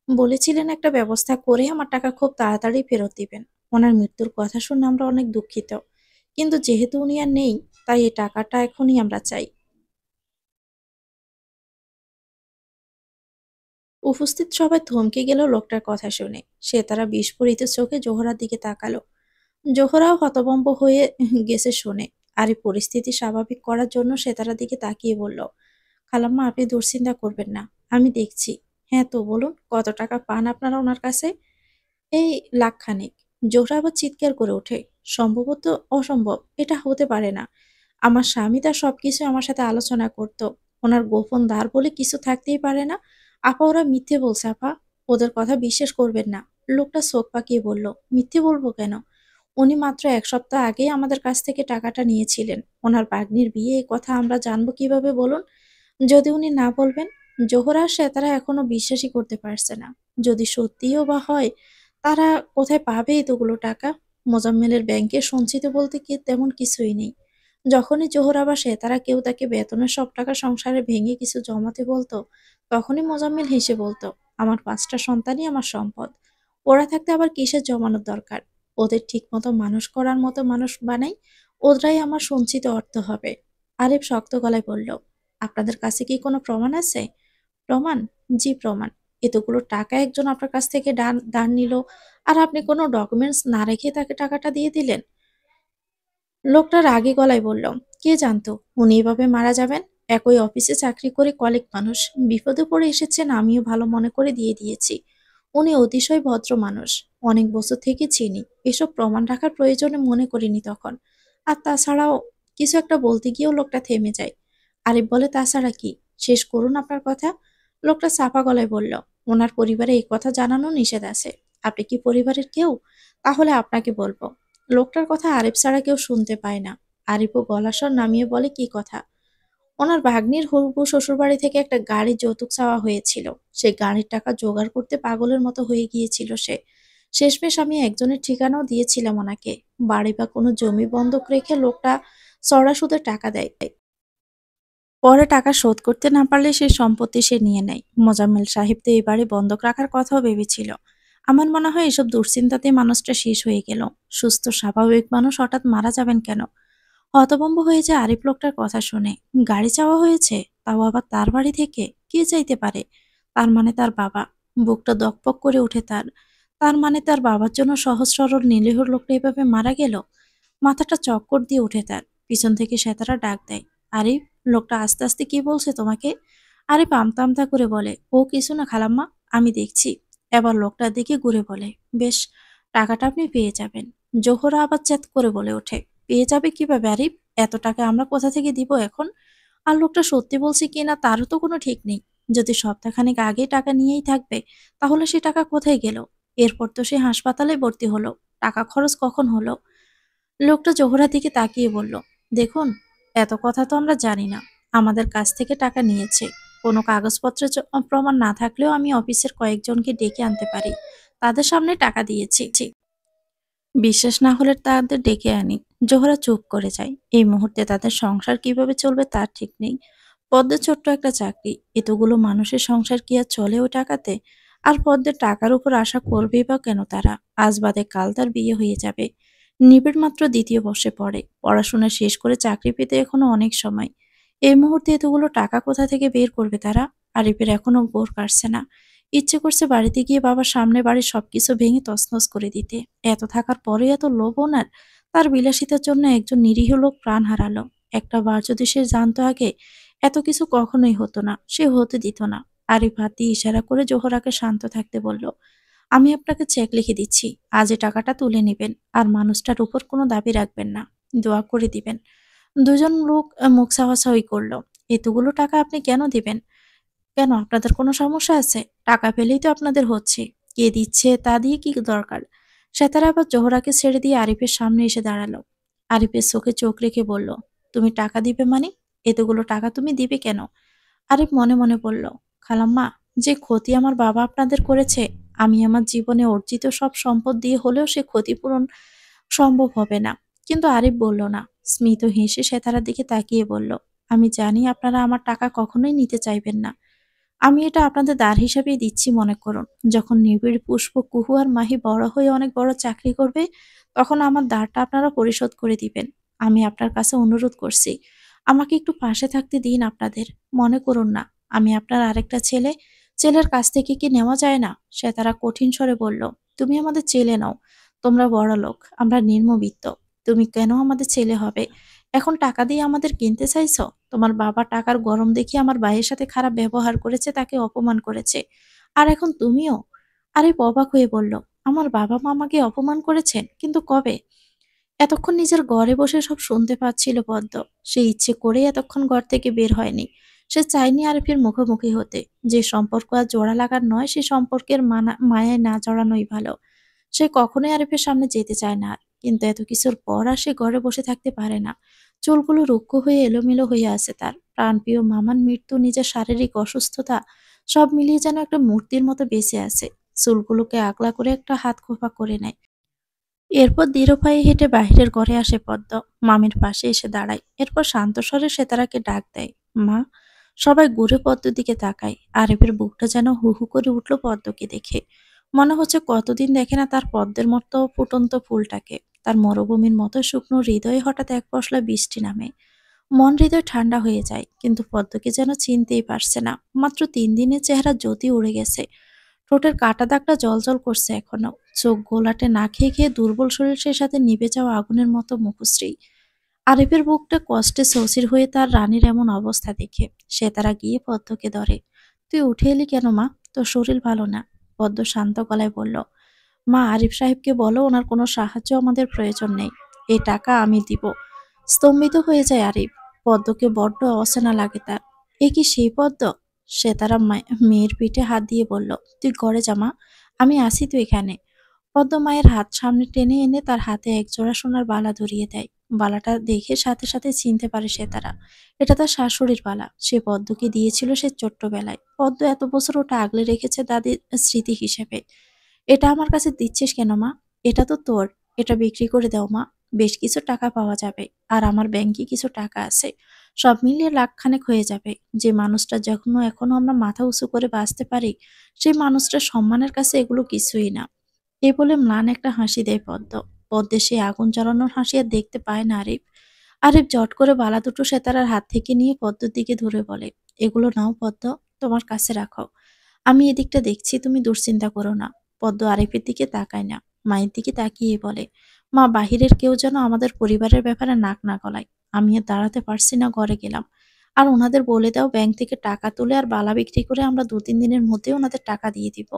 Speaker 1: বলেছিলেন একটা ব্যবস্থা করে আমার টাকা খুব তাড়াতাড়ি ফেরত দিবেন। ওনার মৃত্যুর কথা শুনে আমরা অনেক দুঃখিত, কিন্তু যেহেতু উনি আর নেই, তাই এই টাকাটা এখনই আমরা চাই। উপস্থিত সবাই থমকে গেল লোকটার কথা শুনে। সে তারা বিস্ফোরিত চোখে জোহরার দিকে তাকালো। জোহরাও হতভম্ব হয়ে গেছে শুনে। আর এই পরিস্থিতি স্বাভাবিক করার জন্য সে তার দিকে তাকিয়ে বলল, খালাম্মা আপনি দুশ্চিন্তা করবেন না, আমি দেখছি। হ্যাঁ তো বলুন, কত টাকা পান আপনারা ওনার কাছে? এই লাখখানেক। জোহরা আবার চিৎকার করে ওঠে, সম্ভবত অসম্ভব, এটা হতে পারে না। আমার স্বামী তার সবকিছু আমার সাথে আলোচনা করত। ওনার গোপন দ্বার বলে কিছু থাকতেই পারে না। আপা ওরা মিথ্যে বলছে আপা, ওদের কথা বিশ্বাস করবেন না। লোকটা চোখ পাকিয়ে বলল, মিথ্যে বলবো কেন? উনি মাত্র ১ সপ্তাহ আগেই আমাদের কাছ থেকে টাকাটা নিয়েছিলেন। ওনার ভাগ্নির বিয়ে, এ কথা আমরা জানবো কিভাবে বলুন? যদি উনি না বলবেন। জোহরা আর সেতারা এখনো বিশ্বাসই করতে পারছে না। যদি সত্যিও বা হয়, তারা কোথায় পাবে এতগুলো টাকা? মোজাম্মেলের ব্যাংকে সঞ্চিত বলতে কি তেমন কিছুই নেই। যখনই জোহরা বা সেতারা কেউ তাকে বেতনের সব টাকা সংসারে ভেঙে কিছু জমাতে বলতো, তখনই মোজাম্মেল হেসে বলতো, আমার ৫টা সন্তানই আমার সম্পদ। ওরা থাকতে আবার কিসের জমানোর দরকার? ওদের ঠিকমতো মানুষ করার মতো মানুষ বানাই, ওরাই আমার সঞ্চিত অর্থ হবে। আরিফ শক্ত গলায় বলল, আপনাদের কাছে কি কোনো প্রমাণ আছে? প্রমাণ? জি প্রমাণ। এতগুলো টাকা একজন আপনার কাছ থেকে ধার নিল, আর আপনি কোনো ডকুমেন্টস না রেখে তাকে টাকাটা দিয়ে দিলেন। লোকটা রাগী গলায় বলল, কে জানতো উনি এভাবে মারা যাবেন? একই অফিসে চাকরি করে কলিগ মানুষ, বিপদে পড়ে এসেছেন, আমিও ভালো মনে করে দিয়ে দিয়েছি। উনি অতিশয় ভদ্র মানুষ, অনেক বছর থেকে চিনি। এসব প্রমাণ রাখার প্রয়োজনে মনে করিনি তখন। আর তাছাড়াও, কিছু একটা বলতে গিয়েও লোকটা থেমে যায়। আরিফ বলে, তাছাড়া কি? শেষ করুন আপনার কথা। লোকটা চাপা গলায় বলল, ওনার পরিবারে এই কথা জানানো নিষেধ আছে। আপনি কি পরিবারের কেউ? তাহলে আপনাকে বলবো। লোকটার কথা আরিফ ছাড়া কেউ শুনতে পায় না। আরিফও গলার স্বর নামিয়ে বলে, কি কথা? ওনার ভাগ্নির হবু শ্বশুরবাড়ি থেকে একটা গাড়ি যৌতুক চাওয়া হয়েছিল। সেই গাড়ির টাকা জোগাড় করতে পাগলের মতো হয়ে গিয়েছিল সে। শেষমেশ আমি একজনের ঠিকানাও দিয়েছিলাম ওনাকে। বাড়ি বা কোনো জমি বন্ধক রেখে লোকটা চড়া সুদে টাকা দেয়। পরে টাকা শোধ করতে না পারলে সেই সম্পত্তি সে নিয়ে নেয়। মোজাম্মেল সাহেব তো এই বাড়ি বন্ধক রাখার কথাও ভেবেছিল। আমার মনে হয় এসব দুশ্চিন্তাতেই মানুষটা শেষ হয়ে গেল। সুস্থ স্বাভাবিক মানুষ হঠাৎ মারা যাবেন কেন? হতভম্ব হয়ে যায় আরিফ লোকটার কথা শুনে। গাড়ি চাওয়া হয়েছে, তাও আবার তার বাড়ি থেকে? কে চাইতে পারে? তার মানে তার বাবা। বুকটা দকপক করে ওঠে তার। তার মানে তার বাবার জন্য সহজ সরল নিরীহ লোকটা এভাবে মারা গেল? মাথাটা চক্কর দিয়ে ওঠে তার। পিছন থেকে সেতারা ডাক দেয়, আরিফ। লোকটা আস্তে আস্তে, কি বলছে তোমাকে? আরিফ আমতা আমতা করে বলে, ও কিছু না খালাম্মা, আমি দেখছি। এবার লোকটার দিকে ঘুরে বলে, বেশ, টাকাটা আপনি পেয়ে যাবেন। জোহরা আবার চ্যাত করে বলে ওঠে, পেয়ে যাবে কিভাবে আরিফ? এত টাকা আমরা কোথা থেকে দিব এখন? আর লোকটা সত্যি বলছে কিনা তারও তো কোনো ঠিক নেই। যদি সপ্তাহখানেক আগে টাকা নিয়েই থাকবে, তাহলে সে টাকা কোথায় গেল? এরপর তো সে হাসপাতালে ভর্তি হলো। টাকা খরচ কখন হলো? লোকটা জোহরার দিকে তাকিয়ে বলল, দেখুন, এত কথা তো আমরা জানি না। আমাদের কাছ থেকে টাকা নিয়েছে। কোনো কাগজপত্রের প্রমাণ না থাকলেও আমি অফিসের কয়েকজনকে ডেকে আনতে পারি। তাদের সামনে টাকা দিয়েছি। বিশ্বাস না হলে তাদের ডেকে আনি। জোহরা চুপ করে যায়। এই মুহূর্তে তাদের সংসার কিভাবে চলবে তার ঠিক নেই। পদ্মের ছোট্ট একটা চাকরি, এতগুলো মানুষের সংসার কি আর চলে ওই টাকাতে? আর পদ্মের টাকার উপর আশা করবেই বা কেন তারা? আজ বাদে কাল তার বিয়ে হয়ে যাবে। নিবিড় মাত্র ২য় বর্ষে পড়ে। পড়াশোনা শেষ করে চাকরি পেতে এখনো অনেক সময়। এই মুহূর্তে এতগুলো টাকা কোথা থেকে বের করবে তারা? আরিফের এখনো ঘোর কাটছে না। ইচ্ছে করছে বাড়িতে গিয়ে বাবার সামনে বাড়ির সবকিছু ভেঙে তছনছ করে দিতে। এত থাকার পরেও এত লোভ ওনার? তার বিলাসিতার জন্য একজন নিরীহ লোক প্রাণ হারালো। একটা বার যদি সে জানতো আগে, এত কিছু কখনোই হতো না, সে হতে দিত না। আরিফ হাত দিয়ে ইশারা করে জোহরাকে শান্ত থাকতে বলল। আমি আপনাকে চেক লিখে দিচ্ছি। আজই টাকাটা তুলে নিবেন। আর মানুষটার উপর কোনো দাবি রাখবেন না। দোয়া করে দিবেন। দুজন লোক মুখ চাওয়াচাওয়ি করল। এতগুলো টাকা আপনি কেন দিবেন? কেন আপনাদের কোনো সমস্যা আছে? টাকা পেলেই তো আপনাদের হচ্ছে। কে দিচ্ছে তা দিয়ে কি দরকার? সেতারা আবার জোহরাকে ছেড়ে দিয়ে আরিফের সামনে এসে দাঁড়ালো। আরিফের চোখে চোখ রেখে বলল, তুমি টাকা দিবে মানে? এতগুলো টাকা তুমি দিবে কেন? আরিফ মনে মনে বলল, খালাম্মা, যে ক্ষতি আমার বাবা আপনাদের করেছে, আমি আমার জীবনে অর্জিত সব সম্পদ দিয়ে হলেও সে ক্ষতিপূরণ সম্ভব হবে না। কিন্তু আরিফ বলল না। স্মিত হেসে সেতারার দিকে তাকিয়ে বলল, আমি জানি আপনারা আমার টাকা কখনোই নিতে চাইবেন না। আমি এটা আপনাদের দাঁড় হিসাবেই দিচ্ছি মনে করুন। যখন নিবিড়, পুষ্প, কুহু আর মাহি বড় হয়ে অনেক বড় চাকরি করবে, তখন আমার দাঁড়টা আপনারা পরিশোধ করে দিবেন। আমি আপনার কাছে অনুরোধ করছি। আমাকে একটু পাশে থাকতে দিন আপনাদের। মনে করুন না, আমি আপনার আরেকটা ছেলে। ছেলের কাছ থেকে কি নেওয়া যায় না? সে তারা কঠিন স্বরে বলল, তুমি আমাদের ছেলে নও। তোমরা বড়লোক, আমরা নিম্নবিত্ত। তুমি কেন আমাদের ছেলে হবে? এখন টাকা দিয়ে আমাদের কিনতে চাইছো? তোমার বাবা টাকার গরম দেখিয়ে আমার ভাইয়ের সাথে খারাপ ব্যবহার করেছে, তাকে অপমান করেছে। আর এখন তুমিও? আরিফ অবাক হয়ে বলল, আমার বাবা মা আমাকে অপমান করেছেন? কিন্তু কবে? এতক্ষণ নিজের ঘরে বসে সব শুনতে পাচ্ছিল পদ্ম। সে ইচ্ছে করেই এতক্ষণ ঘর থেকে বের হয়নি। সে চায়নি আরিফের মুখোমুখি হতে। যে সম্পর্ক আর জোড়া লাগার নয়, সে সম্পর্কের মায়ায় না জড়ানোই ভালো। সে কখনোই আরিফের সামনে যেতে চায় না আর। কিন্তু এত কিছুর পর আর সে ঘরে বসে থাকতে পারে না। চুলগুলো রুক্ষ হয়ে এলোমেলো হয়ে আছে তার। প্রাণপ্রিয় মামার মৃত্যু, নিজের শারীরিক অসুস্থতা, সব মিলিয়ে যেন একটা মূর্তির মতো বেঁচে আছে। চুলগুলোকে আগলা করে একটা হাত খোপা করে নেয়। এরপর দৃঢ় পায়ে হেঁটে বাহিরের ঘরে আসে পদ্ম। মামির পাশে এসে দাঁড়ায়। এরপর শান্ত স্বরে সেতারাকে ডাক দেয়, মা। সবাই ঘুরে পদ্মর দিকে তাকায়। আরিফের বুকটা যেন হু হু করে উঠল পদ্মকে দেখে। মনে হচ্ছে কতদিন দেখে না তার পদ্মের মতো ফুটন্ত ফুলটাকে। তার মরুভূমির মতো শুকনো হৃদয়ে হঠাৎ এক পশলা বৃষ্টি নামে। মন হৃদয় ঠান্ডা হয়ে যায়, কিন্তু পদ্মকে যেন চিনতেই পারছে না। মাত্র 3 দিনের চেহারা জ্যোতি উড়ে গেছে। ঠোঁটের কাটা দাগটা জ্বলজ্বল করছে এখনো। চোখ গোলাটে না খেয়ে খেয়ে দুর্বল শরীর, সে সাথে নিভে যাওয়া আগুনের মতো মুখশ্রী। আরিফের বুকটা কষ্টে শশীর হয়ে তার রানীর এমন অবস্থা দেখে সে তারা গিয়ে পদ্মকে ধরে। তুই উঠে এলি কেন মা? তোর শরীর ভালো না? পদ্ম শান্ত গলায় বলল, মা, আরিফ সাহেবকে বলো ওনার কোনো সাহায্য আমাদের প্রয়োজন নেই। এই টাকা আমি দিব। স্তম্ভিত হয়ে যায় আরিফ। পদ্মকে বড্ড অচেনা লাগে তার। এ কি সেই পদ্ম? সে তারা মেয়ের পিঠে হাত দিয়ে বলল, তুই ঘরে জামা, আমি আসি তো এখানে। পদ্ম মায়ের হাত সামনে টেনে এনে তার হাতে একজোড়া সোনার বালা ধরিয়ে দেয়। বালাটা দেখে সাথে সাথে চিনতে পারে সে তারা। এটা তার শাশুড়ির বালা। সে পদ্মকে দিয়েছিল সে ছোট্টবেলায়। পদ্ম এত বছর ওটা আগলে রেখেছে দাদির স্মৃতি হিসেবে। এটা আমার কাছে দিচ্ছিস কেন মা? এটা তো তোর। এটা বিক্রি করে দাও মা। বেশ কিছু টাকা পাওয়া যাবে। আর আমার ব্যাংকে কিছু টাকা আছে। সব মিলিয়ে লাখখানেক হয়ে যাবে। যে মানুষটা এখনো আমরা মাথা উঁচু করে বাঁচতে পারি, সেই মানুষটার সম্মানের কাছে এগুলো কিছুই না। এই বলে ম্লান একটা হাসি দেয় পদ্ম। পদ্মের সেই আগুন জ্বালানোর হাসি আর দেখতে পায় না আরিফ। আরিফ জট করে বালা দুটো সেতারার হাত থেকে নিয়ে পদ্মর দিকে ধরে বলে, এগুলো নাও পদ্ম, তোমার কাছে রাখো। আমি এদিকটা দেখছি, তুমি দুশ্চিন্তা করো না। পদ্ম আরিফের দিকে তাকায় না। মায়ের দিকে তাকিয়ে বলে, মা, বাহিরের কেউ যেন আমাদের পরিবারের ব্যাপারে নাক না গলায়। আমি আর দাঁড়াতে পারছি না, ঘরে গেলাম। আর ওনাদের বলে দাও ব্যাংক থেকে টাকা তুলে আর বালা বিক্রি করে আমরা 2-3 দিনের মধ্যে ওনাদের টাকা দিয়ে দিব।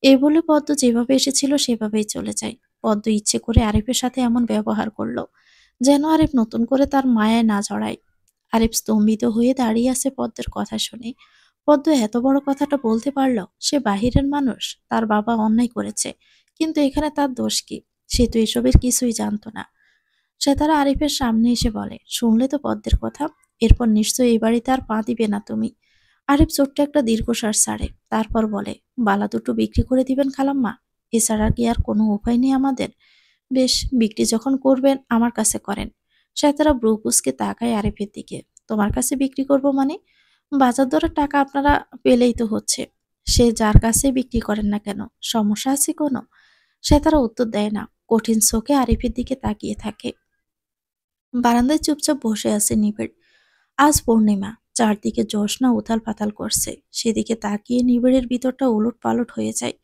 Speaker 1: এই বলে পদ্ম যেভাবে এসেছিল সেভাবেই চলে যায়। পদ্ম ইচ্ছে করে আরিফের সাথে এমন ব্যবহার করলো, যেন আরিফ নতুন করে তার মায়ায় না জড়ায়। আরিফ স্তম্ভিত হয়ে দাঁড়িয়ে আছে পদ্মের কথা শুনে। পদ্ম এত বড় কথাটা বলতে পারলো? সে বাহিরের মানুষ, তার বাবা অন্যায় করেছে, কিন্তু এখানে তার দোষ কি? সে তো এসবের কিছুই জানতো না। সে তারা আরিফের সামনে এসে বলে, শুনলে তো পদ্মের কথা? এরপর নিশ্চয়ই এই বাড়িতে আর পা দিবে না তুমি। আরিফ ছোট্ট একটা দীর্ঘশ্বাস ছাড়ে। তারপর বলে, বালা দুটো বিক্রি করে দিবেন খালাম্মা? এছাড়া কি আর কোনো উপায় নেই আমাদের? বেশ, বিক্রি যখন করবেন আমার কাছে করেন। সে তারা ব্রু কুঁচকে তাকায় আরিফের দিকে। তোমার কাছে বিক্রি করব মানে? বাজার দরের টাকা আপনারা পেলেই তো হচ্ছে। সে যার কাছে বিক্রি করেন না কেন, সমস্যা আছে কোনো? সে তারা উত্তর দেয় না। কঠিন চোখে আরিফের দিকে তাকিয়ে থাকে। বারান্দায় চুপচাপ বসে আছে নিবিড়। আজ পূর্ণিমা। চারদিকে জ্যোৎস্না উথাল পাতাল করছে। সেদিকে তাকিয়ে নিবিড়ের ভিতরটা উলট পালট হয়ে যায়।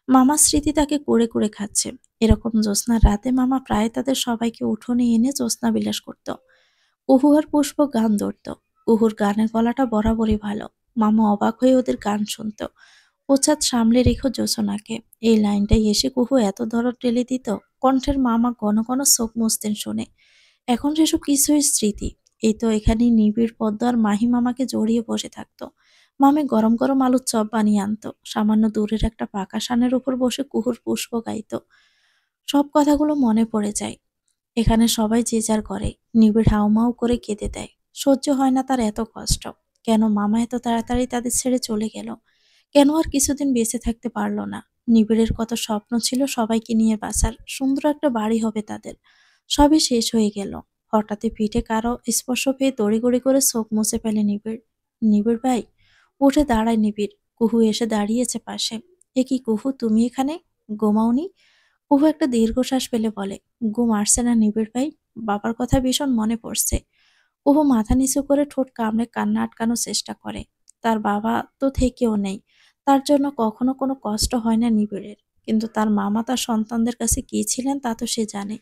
Speaker 1: মামার স্মৃতি তাকে কুরে কুরে খাচ্ছে। এরকম জ্যোৎস্নার রাতে মামা প্রায় তাদের সবাইকে উঠোনে এনে জ্যোৎস্না বিলাস করত। কুহু আর পুষ্প গান ধরত। কুহুর গানের গলাটা বরাবরই ভালো। মামা অবাক হয়ে ওদের গান শুনত। ওছাদ সামলে রেখো জোছনাকে। এই লাইনটাই এসে কুহু এত দরদ টেলে দিত, কণ্ঠের মামা ঘন ঘন চোখ মুছতেন শুনে। এখন সেসব কিছুই স্মৃতি। এই তো এখানেই নিবিড় পদ্ম আর মাহি মামাকে জড়িয়ে বসে থাকতো। মামি গরম গরম আলুর চপ বানিয়ে আনতো, সামান্য দূরের একটা পাকা সানের উপর বসে কুহুর পুষ্প গাইতো। সব কথাগুলো মনে পড়ে যায়। এখানে সবাই যে যার করে, নিবিড় হাউমাউ করে কেঁদে দেয়। সহ্য হয় না তার এত কষ্ট। কেন মামা এত তাড়াতাড়ি তাদের ছেড়ে চলে গেল? কেন আর কিছুদিন বেঁচে থাকতে পারলো না? নিবিড়ের কত স্বপ্ন ছিল সবাইকে নিয়ে বাঁচার, সুন্দর একটা বাড়ি হবে তাদের। সবই শেষ হয়ে গেল। হঠাৎই পিঠে কারো স্পর্শ পেয়ে তড়িঘড়ি করে চোখ মুছে ফেলে নিবিড়। নিবিড় ভাই! উঠে দাঁড়ায় নিবিড়। কুহু এসে দাঁড়িয়েছে পাশে। এ কি কুহু, তুমি এখানে? ঘুমাওনি? কুহু একটা দীর্ঘশ্বাস ফেলে বলে, ঘুম আসছে না নিবিড় ভাই, বাবার কথা ভীষণ মনে পড়ছে। কুহু মাথা নিচু করে ঠোঁট কামড়ে কান্না আটকানোর চেষ্টা করে। তার বাবা তো থেকেও নেই, তার জন্য কখনো কোনো কষ্ট হয় না নিবিড়ের। কিন্তু তার মামা তার সন্তানদের কাছে কি ছিলেন তা তো সে জানে।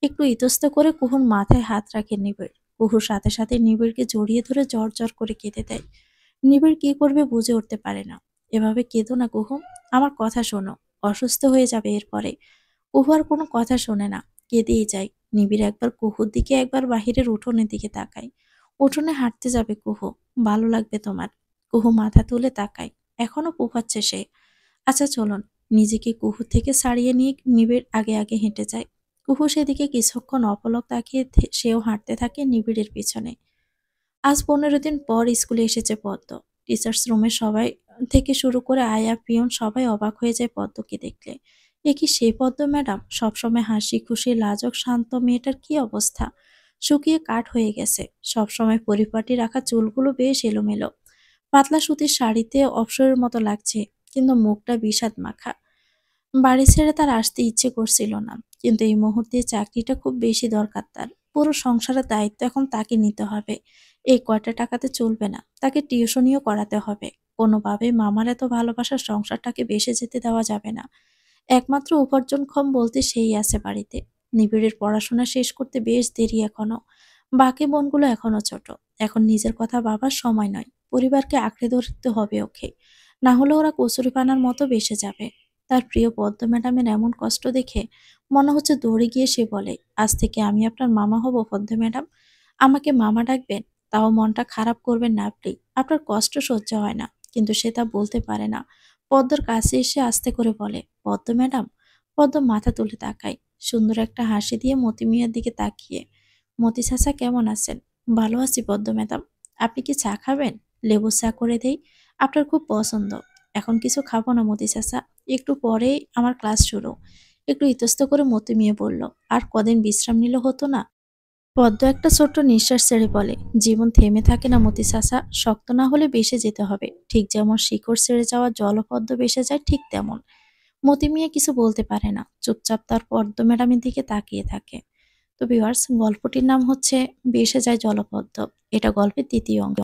Speaker 1: একটু ইতস্ত করে কুহুর মাথায় হাত রাখে নিবিড়। কুহুর সাথে সাথে নিবিড়কে জড়িয়ে ধরে জ্বর জ্বর করে কেঁদে দেয়। নিবিড় কি করবে বুঝে উঠতে পারে না। এভাবে কেঁদো না কুহু, আমার কথা শোনো, অসুস্থ হয়ে যাবে এরপরে। কুহু আর কোনো কথা শোনে না, কেঁদেই যায়। নিবিড় একবার কুহুর দিকে একবার বাহিরের উঠোনের দিকে তাকায়। উঠোনে হাঁটতে যাবে কুহু, ভালো লাগবে তোমার। কুহু মাথা তুলে তাকায়। এখনো পোফাচ্ছে সে। আচ্ছা চলুন। নিজেকে কুহু থেকে ছাড়িয়ে নিয়ে নিবিড় আগে আগে হেঁটে যায়। কুহু সেদিকে কিছুক্ষণ অপলক তাকিয়ে সেও হাঁটতে থাকে নিবিড়ের পিছনে। আজ 15 দিন পর স্কুলে এসেছে পদ্ম। টিচার্স রুমে সবাই থেকে শুরু করে আয়া পিয়ন সবাই অবাক হয়ে যায় পদ্মকে দেখলে। এ কি সেই পদ্ম ম্যাডাম? সবসময় হাসি খুশি লাজক শান্ত মেয়েটার কি অবস্থা? শুকিয়ে কাঠ হয়ে গেছে। সবসময় পরিপাটি রাখা চুলগুলো বেশ এলোমেলো। পাতলা সুতির শাড়িতে অপসরের মতো লাগছে, কিন্তু মুখটা বিষাদ মাখা। বাড়ি ছেড়ে তার আসতে ইচ্ছে করছিল না, কিন্তু এই মুহূর্তে চাকরিটা খুব বেশি দরকার তার। পুরো সংসারের দায়িত্ব এখন তাকে নিতে হবে। এই কয়টা টাকাতে চলবে না, তাকে টিউশনিও করাতে হবে। কোনোভাবেই মামার এত ভালোবাসার সংসারটাকে বেসে যেতে দেওয়া যাবে না। একমাত্র উপার্জনক্ষম বলতে সেই আছে বাড়িতে। নিবিড়ের পড়াশোনা শেষ করতে বেশ দেরি এখনো। বাকি বোনগুলো এখনো ছোট। এখন নিজের কথা ভাবার সময় নয়। পরিবারকে আঁকড়ে ধরতে হবে ওকে, না হলে ওরা কচুরিপানার মতো বেসে যাবে। তার প্রিয় পদ্ম ম্যাডামের এমন কষ্ট দেখে মনে হচ্ছে দৌড়ে গিয়ে সে বলে, আজ থেকে আমি আপনার মামা হব পদ্ম ম্যাডাম। আমাকে মামা ডাকবেন। তাও মনটা খারাপ করবেন না আপনি। আপনার কষ্ট সহ্য হয় না, কিন্তু সে তা বলতে পারে না। পদ্মর কাছে এসে আস্তে করে বলে, পদ্ম ম্যাডাম। পদ্ম মাথা তুলে তাকায়, সুন্দর একটা হাসি দিয়ে মতি মিয়ার দিকে তাকিয়ে। মতি চাচা কেমন আছেন? ভালো আছি পদ্ম ম্যাডাম। আপনি কি চা খাবেন? লেবু চা করে দেই, আপনার খুব পছন্দ। এখন কিছু খাবো না মতি চাচা, একটু পরেই আমার ক্লাস শুরু। একটু ইতস্ত করে মতি মিয়া বলল, আর কদিন বিশ্রাম নিলে হতো না? পদ্ম একটা ছোট্ট নিঃশ্বাস ছেড়ে বলে, জীবন থেমে থাকে না মতি চাচা, শক্ত না হলে বেসে যেতে হবে। ঠিক যেমন শিকড় ছেড়ে যাওয়া জলপদ্ম বেসে যায়, ঠিক তেমন। মতি মিয়া কিছু বলতে পারে না, চুপচাপ তার পদ্ম ম্যাডামের দিকে তাকিয়ে থাকে। তো ভিউয়ার্স, গল্পটির নাম হচ্ছে বেসে যায় জলপদ্ম। এটা গল্পের দ্বিতীয় অংশ।